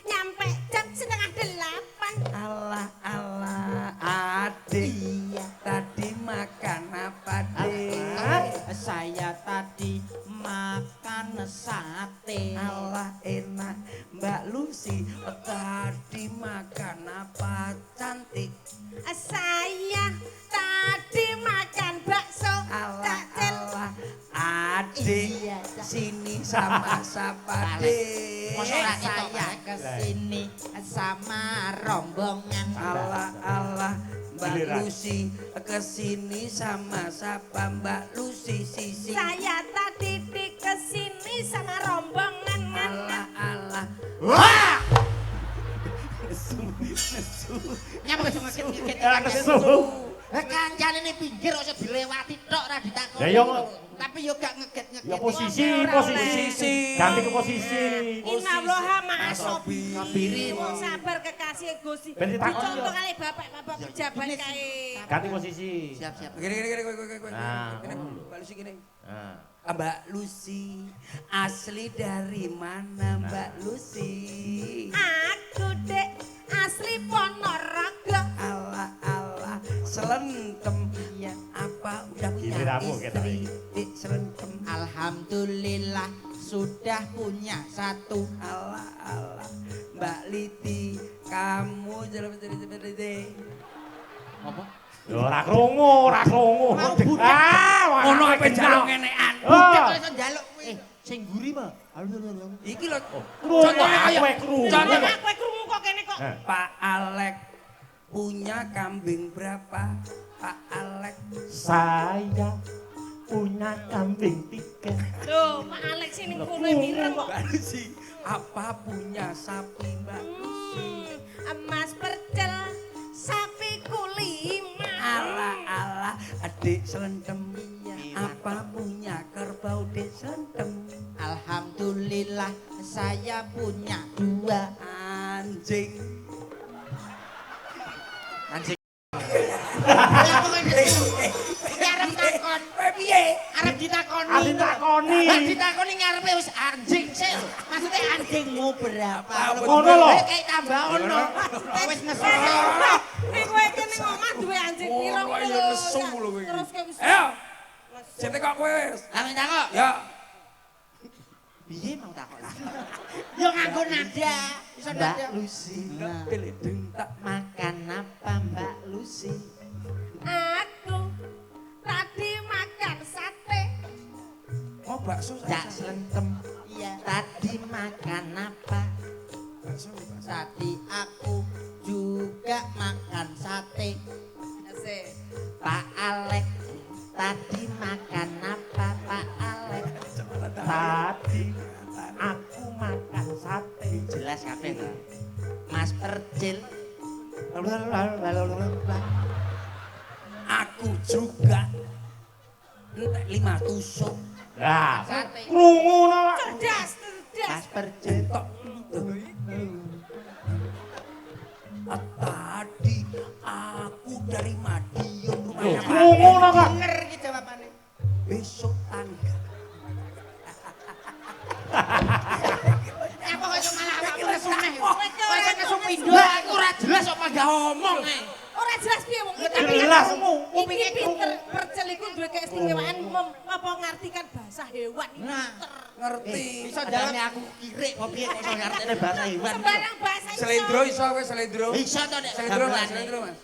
nyampe jam 7:30. Alah adik Iya. tadi makan apa dek? Saya tadi makan sate. Alah enak Mbak Lucy tadi makan apa cantik? Saya tadi makan bakso. Alah Cacil. adik Iya. sini sama siapa dek? Saya kesini sama rombongan. Alah Mbak Giliran. Lucy kesini sama siapa Mbak Lucy sisi? Saya tadi kesini sama rombongan. Alah Wah! nesu Nyapa ngeket-ngeket. Nesu. Kancane ning pinggir kok dilewati tok ora ditakoni. Ya, yo. Tapi yo gak ngeget-ngeget. Ya posisi. Posisi. Ganti ke posisi. Innallaha ma'asobi. Sabiri. Wong sabar kekasih Gusti. Ben ditakoni, Dicontoh yo. kali bapak-bapak pejabat kae. Ganti posisi. Siap-siap. Gini Nah, Mbak Lucy gini. Nah. Mbak Lucy asli dari mana Mbak Lucy? Aku dek asli Ponorogo. Alah selentem Iya. apa udah punya Giliranmu, istri dik selentem? Alhamdulillah sudah punya satu. Alah Mbak Liti kamu jalan deh. Apa? Yo ora krungu. Ono apa jaluk ngenekan? Oh. Iso njaluk kuwi. Sing mburi mah. Iki lho Krungu contohnya kowe kayak krungu. contohnya Kowe krungu kok kene kok. Pak Alek punya kambing berapa? Pak Alek Saya punya kambing 3. Loh, Pak Alex ini kono mireng kok. Mbak Lucy apa punya sapi Mbak Lucy? Emas percel sapiku 5. Alah adik selentem apa punya kerbau dek selentem? Alhamdulillah saya punya 2 Anjing. anjing. Arep takon. Piye? Arep ditakoni. Arep ditakoni. Lah ditakoni ngarepe wis anjing sik. Maksudnya anjingmu berapa? Ngono lho. Kayak tambah ono. Wis ngesel. Nek kowe kene ngomah duwe anjing piro Oh, iya nesu lho kowe. Terus kowe wis. Ayo. Sete kok kowe wis. Lah takok. Ya. Piye mau takok? Yo nganggo nada. Iso nada. Lucy Nah. pilih tak Makan apa Mbak Lucy? Aku tadi makan sate. oh bakso Jak selentem. Iya. Tadi makan apa? bakso. Tadi aku juga makan sate. Asik. Pak Alek tadi makan apa Pak Alek? Tadi aku makan sate. Jelas kabeh to. Mas Percil. Aku juga entek 5 tusuk. Lah, Sate. krungu no. Cerdas. Mas Percil. Tok. Tadi aku dari Madiun rumahnya Pak. Krungu no kok. Bener iki jawabane. Besok tanggal ngomong ae. Ora jelas piye wong iki. Jelas. Iki pinter percel iku duwe keistimewaan apa ngartikan bahasa hewan iki. Nah, Ngerti. Iso jalane aku kirik kok piye kok iso ngartine bahasa hewan. Sembarang bahasa iso. Selendro iso wis selendro. Iso to nek Selendro Mas, gamelane. selendro Mas.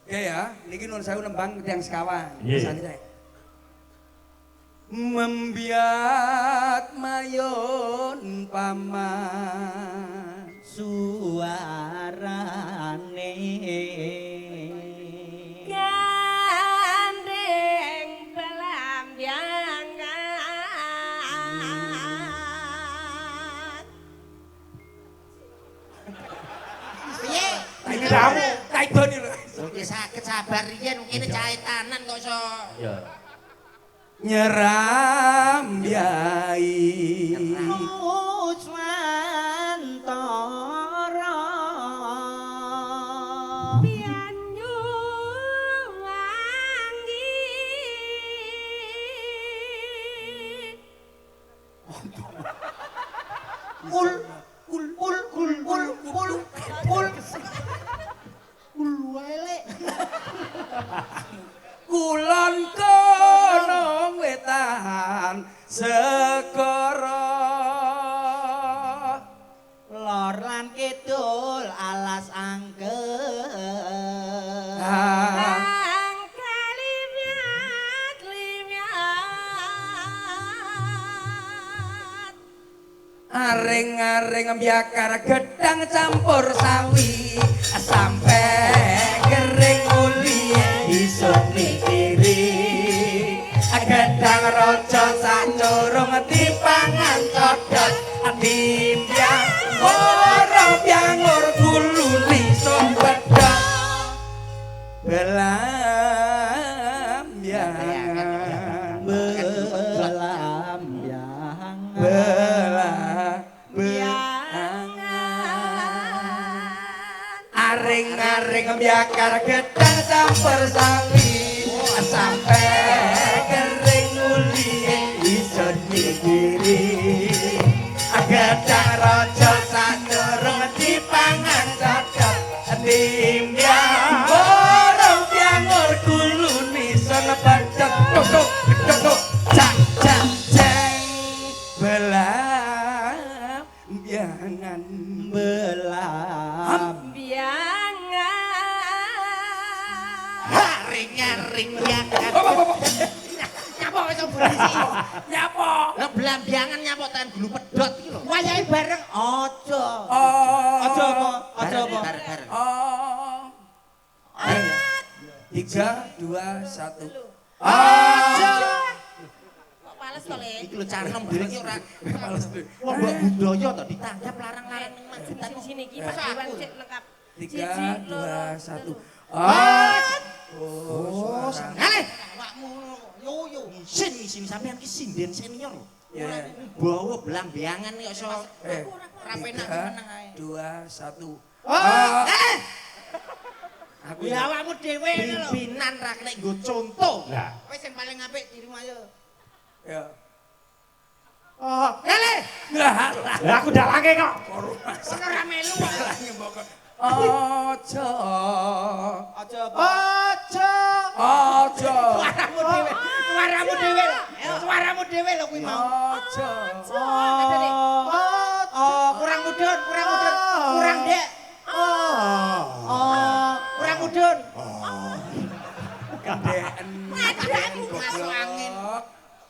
Oke ya, niki nuwun sewu nembang tiyang sekawan. Nggih. Santai. Membiat mayon paman Suarane Gandeng belambiangan. piye? Ini kamu. kaidoni lho. Oke saged sabar riyen kene caetanan kok iso. Ya. Nyerambiai Uswantara Pianyu anggi. kul elek. kulon kono wetan segara Lor lan kidul alas angker. Angka limiat. aring-aring mbiakar gedang campur sawi sampe kering uli iso mikiri gedang raja sanurung dipangan codot timbyang ora byangur kuluni sompedhot belambyang aring-aring mbiakar gedang campur sawi sampe kering uli iso mikiri gedang raja sadurung dipangan cocok timbyang borong byangur kuluni sono padhot tok cak cak ceng belambyangan Ring-ring nyakat. Nyapa iso berisi. nyapa Lah blambiangan nyapa ten gulu pedhot iki lho. Wayahe bareng aja. aja Aja apa? Bareng. oh 3 2 1 Aja. Kok males to, Le? Iki lho canem dhewe iki ora males. Wong mbok budaya to ditanggap larang-larang ning majutan Di sini iki Pak Dewan cek lengkap. 3 2 1 Oh, sanggale. Awakmu yo isin sampean ki sinden senior. Ya. Bawa blambiangan kok iso eh ora penak meneng ae. 2 1 aku Ya awakmu dhewe lho. Pimpinan ra kena nggo contoh. Lah. Kowe sing paling apik dirimu ayo. ya Kale. lah Lah aku dalake kok. Kono ra melu kok. aja Aja apa? aja Suaramu dhewe. Suaramu dhewe lho kuwi mau. aja Kurang mudun. Kurang dek. Kurang mudun. gedeen masuk angin.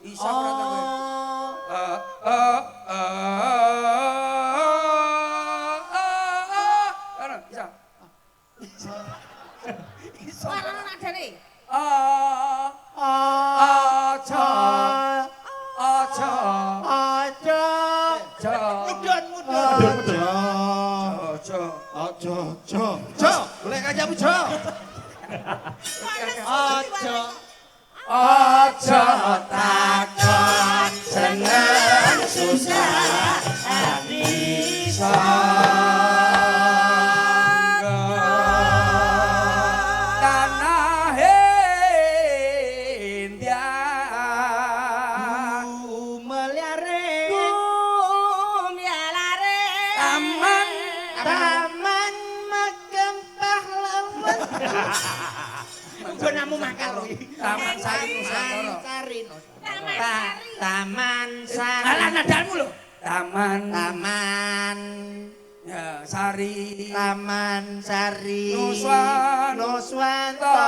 iso ora ta kowe ana bisa Suara nadane. aja Golek kancamu, Jo. aja takon seneng susah bisa tanah India Kumyalare. taman Taman Gonamu makal kuwi. Taman Sari Nusantara. Sari. Taman Sari. Taman Sari. Alah nadalmu lho. Taman ya Sari. Taman Sari. Nuswantara.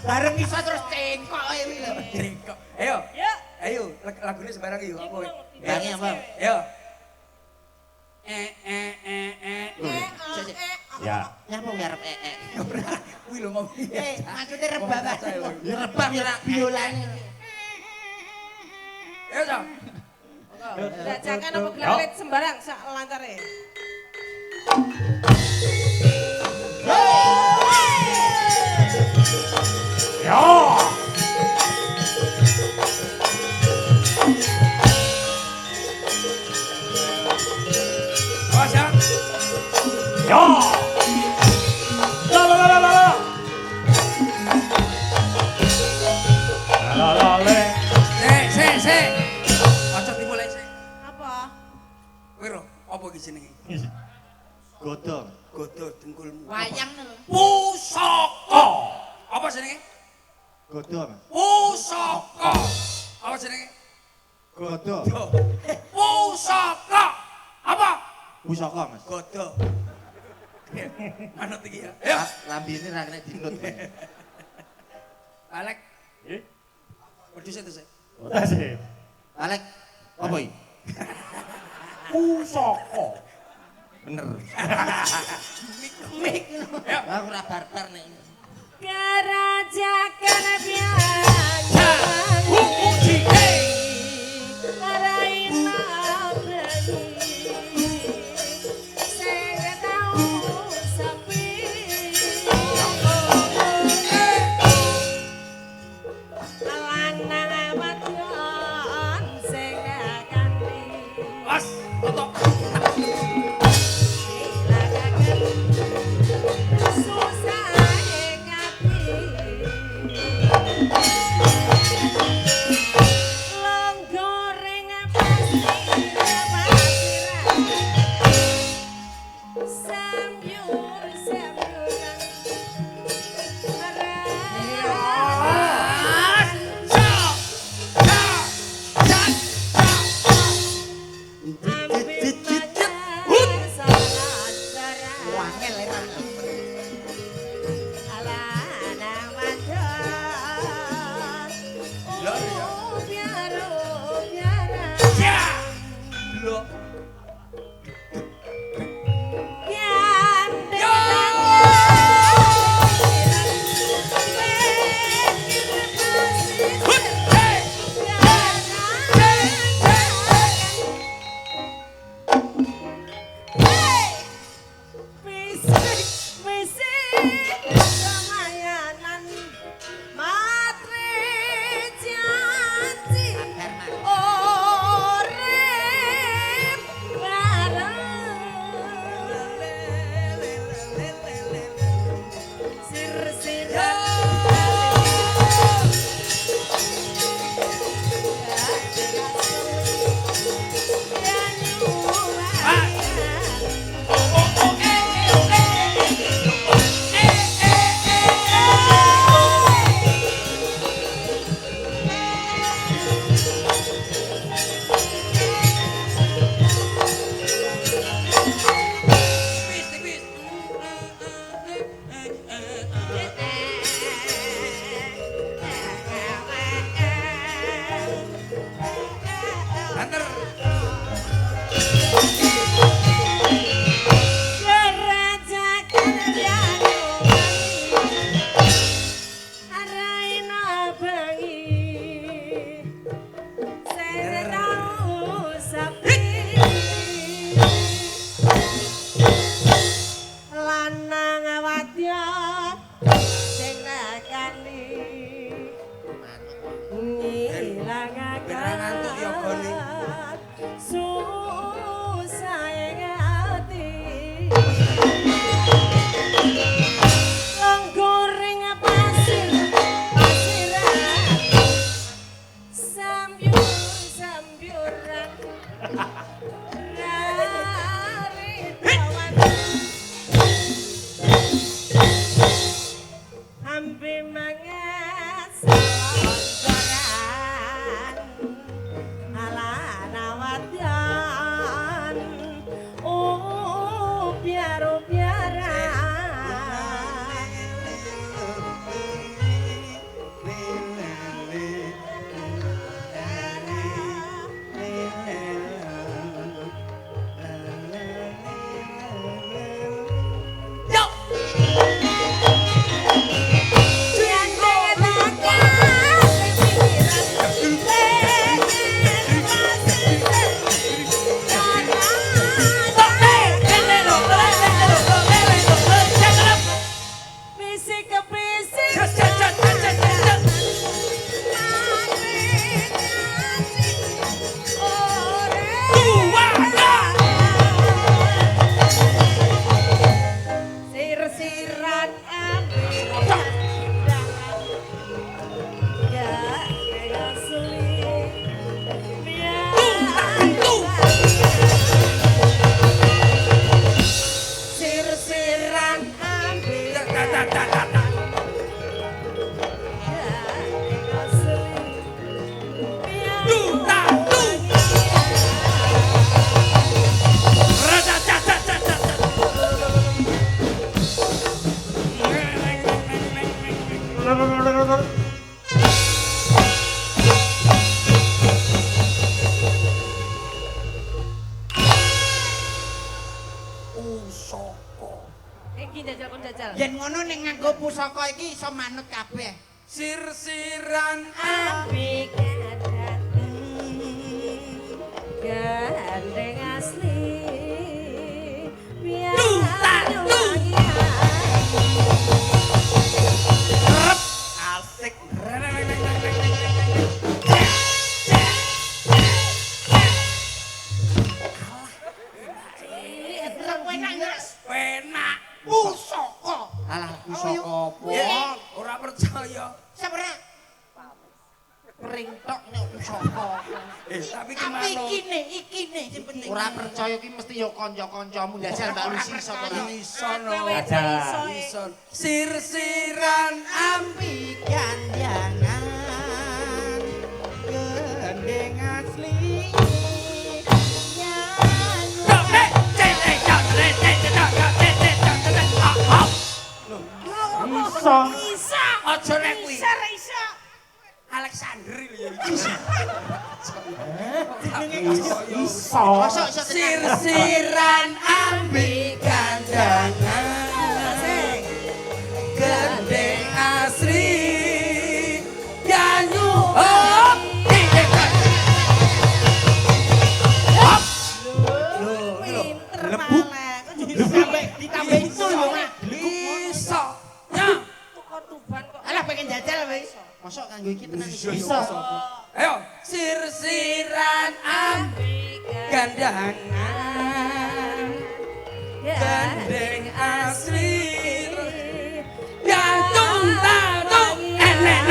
Bareng iso terus cengkok iki lho. Cengkok. Ayo. Yuk. Ayo lagune sembarang yuk apa? Bangi apa? Ayo. Ya. Nyapa ngarep Kuwi lho ngomong. maksudnya rebab. Ya rebab ya biolane. Ayo, Cok. Dajakan apa gelalit sembarang sak lantare. Ya. Awas ya. Ya. La la la la la. La la la le. Sik. Aja dimulai sik. Apa? Kowe ro, apa iki jenenge? Godhong. Godo dengkulmu. Wayang lho. Pusaka. Apa jenenge? Godhong. Pusaka. Apa jenenge? Godhong. Pusaka. Apa? Pusaka, Mas. Godo. Manut iki ya. Ayo. Lambene ra kena dinut. Alek, Nggih. wedhus itu sik. Tasih. Alek, apa iki? Pusaka. Bener. Mik. Ayo. Aku ora barbar nek. Kerajakan Ja. Uji. Hey. Karaina berani sing tau sepi lanang wadon sing kanthi Mas, toto. ilagaken susah ing ati longgoreng pasiran samyur samyuran Mas. Cok. Cok. Cok. Wangel lek. Ja. Delok. Hey. Banter. Lanang wadya sing nakani ngilangaken Ben ngantuk ya, Goni. susah ing ati longgoreng pasiran samyuran rari pusaka. Iki jajal kon jajal. Yen ngono ning nganggo pusaka iki iso manut kabeh. Sirsiran Apik dateng gandeng asli. Biar wangi asik. Penak pusaka. Alah pusaka apa? Ya, ora percaya. Sabra. Pringtok nek pusaka. Tapi Tapi kemana? iki sing penting. Ora percaya ki mesti ya kanca-kancamu njajal Mbak Lucy iso to. Iso no. Ada. Iso. Sirsiran Ampi gandangan gendeng asli. Iso. Isa. Aja nek kuwi. Isa. Alexander lho ya. Iso. Mosok iso tenan. Sirsiran ambi gandangan gendeng asri yanyu hop Pinter malah. Ditambah itu lho, Mak. iso nya Tukar tuban kok. Alah pengen jajal wis. Mosok kanggo iki tenan Iso. ayo sirsiran ambi gandangan gandeng asri gantung tatung enek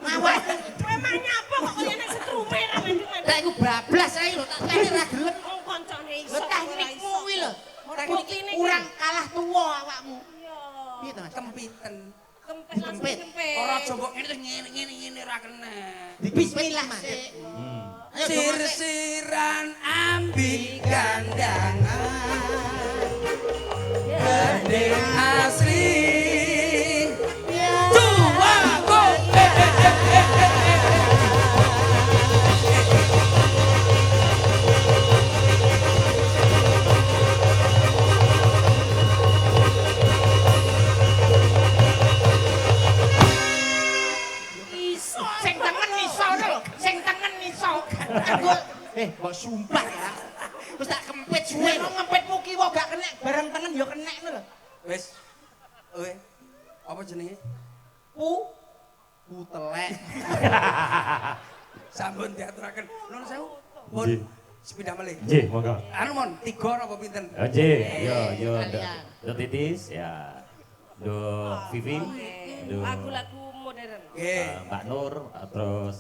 Mawar. Memang nyapa kok kaya nek setrume ra mendingan. Lah iku bablas ae lho, tak teni ra gelem. Wong kancane iso. Lho teknikmu kuwi lho. Teknik Teknik kurang kalah tuwa awakmu. Iya. Piye to, Mas? kempiten Kempet langsung Kempet. kempet. ora coba ngene ra kena Bismillah, Mas. Ayo dong, Mas. sirsiran ambi gandangan gandeng asri tua go Iso. Sing tengen iso lho, sing tengen iso. Aku mbok sumpah ya. Wis tak kempit suwe kok ngempitmu kiwa gak kena, bareng tengen ya kena ngono lho. wis oke apa jenenge Telek. sampun diaturaken nuwun sewu mun Nggih. sepeda melih Nggih, monggo. anu mon 3 apa pinten Nggih, yo Kalian. do titis ya. Do Vivi, do Lagu-lagu modern. nggih Mbak Nur, terus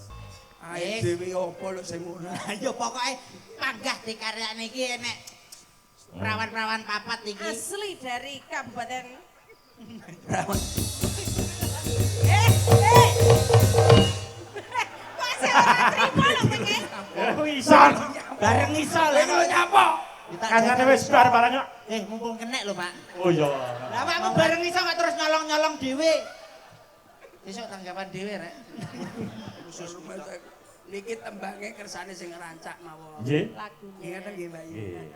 ae dhewe apa lho sing ngono Ayo pokoke panggah dikaryane iki enek perawan-perawan papat iki. Asli dari Kabupaten. Prawan. Kok saya terima lho pengen. iso. Bareng iso Lha kok nyapa Kancane wis bar barang kok. mumpung kena lho, Pak. Oh iya. Lah awakmu bareng iso kok terus nyolong-nyolong dhewe. Besok tanggapan dhewe rek. khusus niki tembange kersane sing ngerancak mawon Nggih. Lagunya. nggih nggih Mbak Yu Nggih.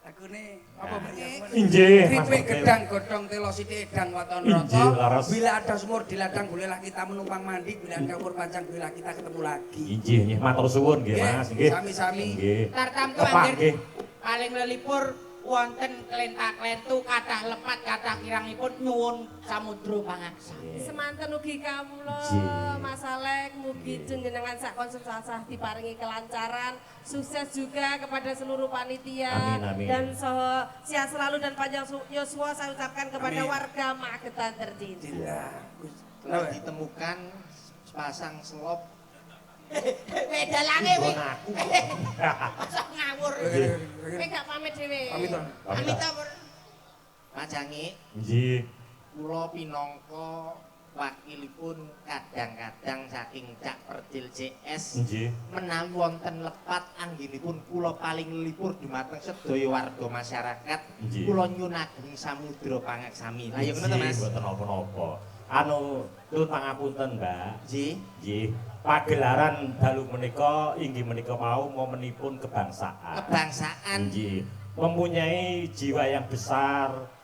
lagune apa Mbak Yu Inggih, Mas. Kripik gedang godhong telo sithik edang waton Inggih, rata laras. bila ada sumur di ladang bolehlah kita menumpang mandi bila ada umur panjang bolehlah kita ketemu lagi Inggih, nggih matur suwun nggih, Mas. Nggih. sami-sami Nggih. Tartamtu Tepak anggir nggih. paling lelipur wonten klentak-klentu kathah lepat kathah kirangipun nyuwun samudra pangaksa. Semanten ugi kawula Nggih. Mas Alek mugi jenengan sak konsentrasi diparingi kelancaran, sukses juga kepada seluruh panitia Amin, amin. dan sehat selalu dan panjang yuswa saya ucapkan kepada Amin. warga Magetan tercinta. Cinta. Telah ditemukan sepasang selop. Dalange wi. Aku. Masa ngawur. Kowe gak pamit dhewe. Pamit to. Pamit ta, Pur. Majangi Nggih. kula pinangka wakilipun kadang-kadang saking Cak Percil CS Nggih. menawi wonten lepat anggenipun kula paling lipur dumateng sedaya warga masyarakat Nggih. kula nyuwun ageng samudra pangaksami. Lah ya ngono to Mas. Mboten napa-napa. Anu nuwun pangapunten, Mbak. Nggih. Nggih. Pagelaran dalu menika inggih menika mau momenipun kebangsaan. Kebangsaan. Nggih. Mempunyai jiwa yang besar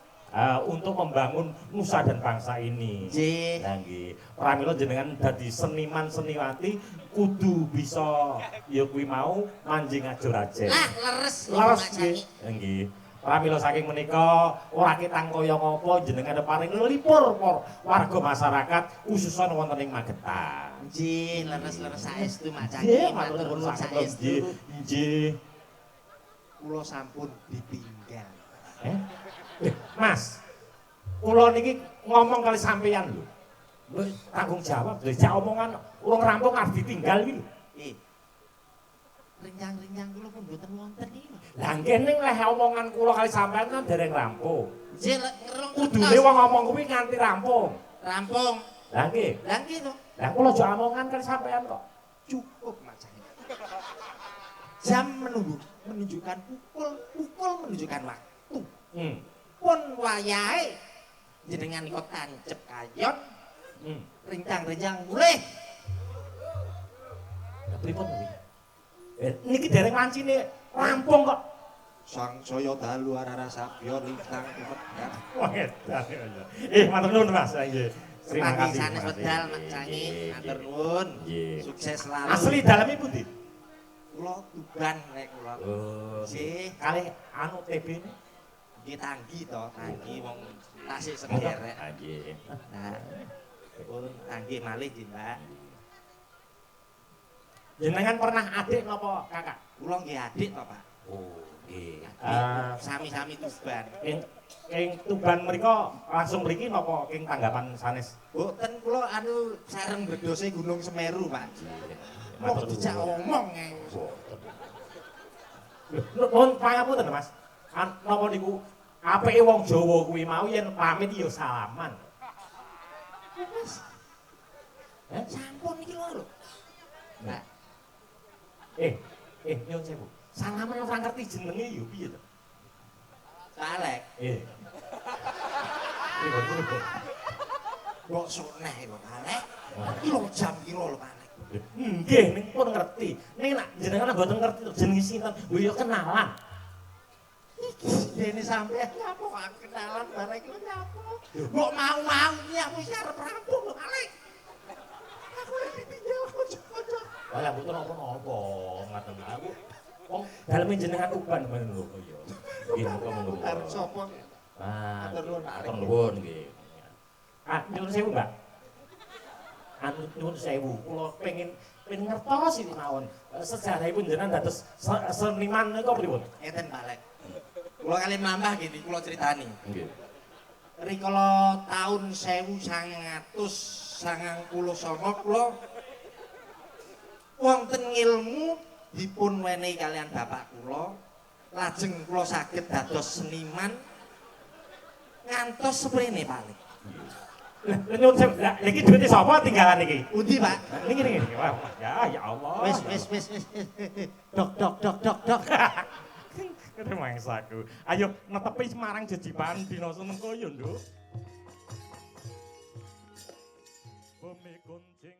untuk membangun nusa dan bangsa ini. Nggih. Nah nggih. Pramila jenengan dadi seniman seniwati kudu bisa ya kuwi mau manjing ajur-ajen. Lah leres Leres nggih. Nggih. Pramila saking menika ora ketang kaya ngapa jenengan paring lipur warga masyarakat khususan wonten ing Magetan. Nggih, leres-leres saestu Mak Caki. Nggih, Matur matur nuwun nuwun saestu. Nggih. Kula sampun ditinggal. Mas, kula niki ngomong kali sampeyan lho. Tanggung jawab, lho jak omongan urung rampung arep ditinggal iki lho. Renyang-renyang kula pun mboten wonten iki lho. Lah kene leh omongan kula kali sampeyan kan dereng rampung. Nggih, ngerung Kudune wong ngomong kuwi nganti rampung. rampung. Lah nggih. Lah nggih to. Lah kula aja omongan kali sampeyan kok. Cukup Mak Caki. Jam menunjukkan pukul menunjukkan waktu. Pun wayahe jenengan kok tancep kayon. Rencang-rencang mulih. Lah pripun kuwi? Niki dereng wancine rampung kok. Sang saya dalu arara sabya lintang medal. Wah edan ya. Matur nuwun Mas. Nggih. Terima kasih. Sanes wedal Mak Caki. Matur nuwun. Nggih. Sukses selalu. Asli daleme pundi? Kula Tuban rek kula. Oh, Nggih, kali anu TB ini. nggih tanggi to, tanggi wong Tasik Sengger rek. Nggih. Nah, pun tanggi malih nggih, Mbak. Jenengan pernah adik napa kakak? Kula nggih adik to, Pak. Oh, nggih. Sami-sami Tuban. Ing Tuban mriko langsung mriki napa king tanggapan sanes? Mboten kula anu sareng bledose Gunung Semeru, Pak. Mau dijak omong e. Nuwun pangapunten Mas. Napa niku apike wong Jawa kuwi mau yen pamit ya salaman. Mas. Sampun iki lho. Nah, nyuwun sewu. Salaman ora ngerti jenenge ya piye to? Salek. Pripun? Mbok suneh lho, Salek. Kilo jam kilo lho, Pak. Nggih, ning pun ngerti. Ning nek jenengan mboten ngerti jenenge sinten, lho ya kenalan. Iki dene sampean nyapa kok aku kenalan bareng iki nyapa? Mbok mau-mau iki aku wis arep rampung lho, Salek. Aku lagi ditinggal kanca-kanca. Lah mboten napa-napa, ngaten aku. Wong daleme jenengan Tuban men lho kaya. Nggih muga-muga. Arep sapa? Matur nuwun, Matur nuwun nggih. Nyuwun sewu, Mbak. Nyuwun sewu, kula pengen ngertos iki mawon. Sejarahipun jenengan dados seniman niku pripun? Eten Pak Lek. Kula kali nambah gini, kula critani. Nggih. Rikala taun 1999 kula wonten ilmu dipun wenehi kalian bapak kula, lajeng kula saged dados seniman ngantos sprene Pak Lek. Lah nyuwun sewu, lah iki duwite sapa tinggalan iki? Undi Pak? Niki. Wah, ya Allah. Wis. Dok. Mangsaku. Ayo netepi Semarang jejiban dina Senin koyo, Nduk. Bumi kuncing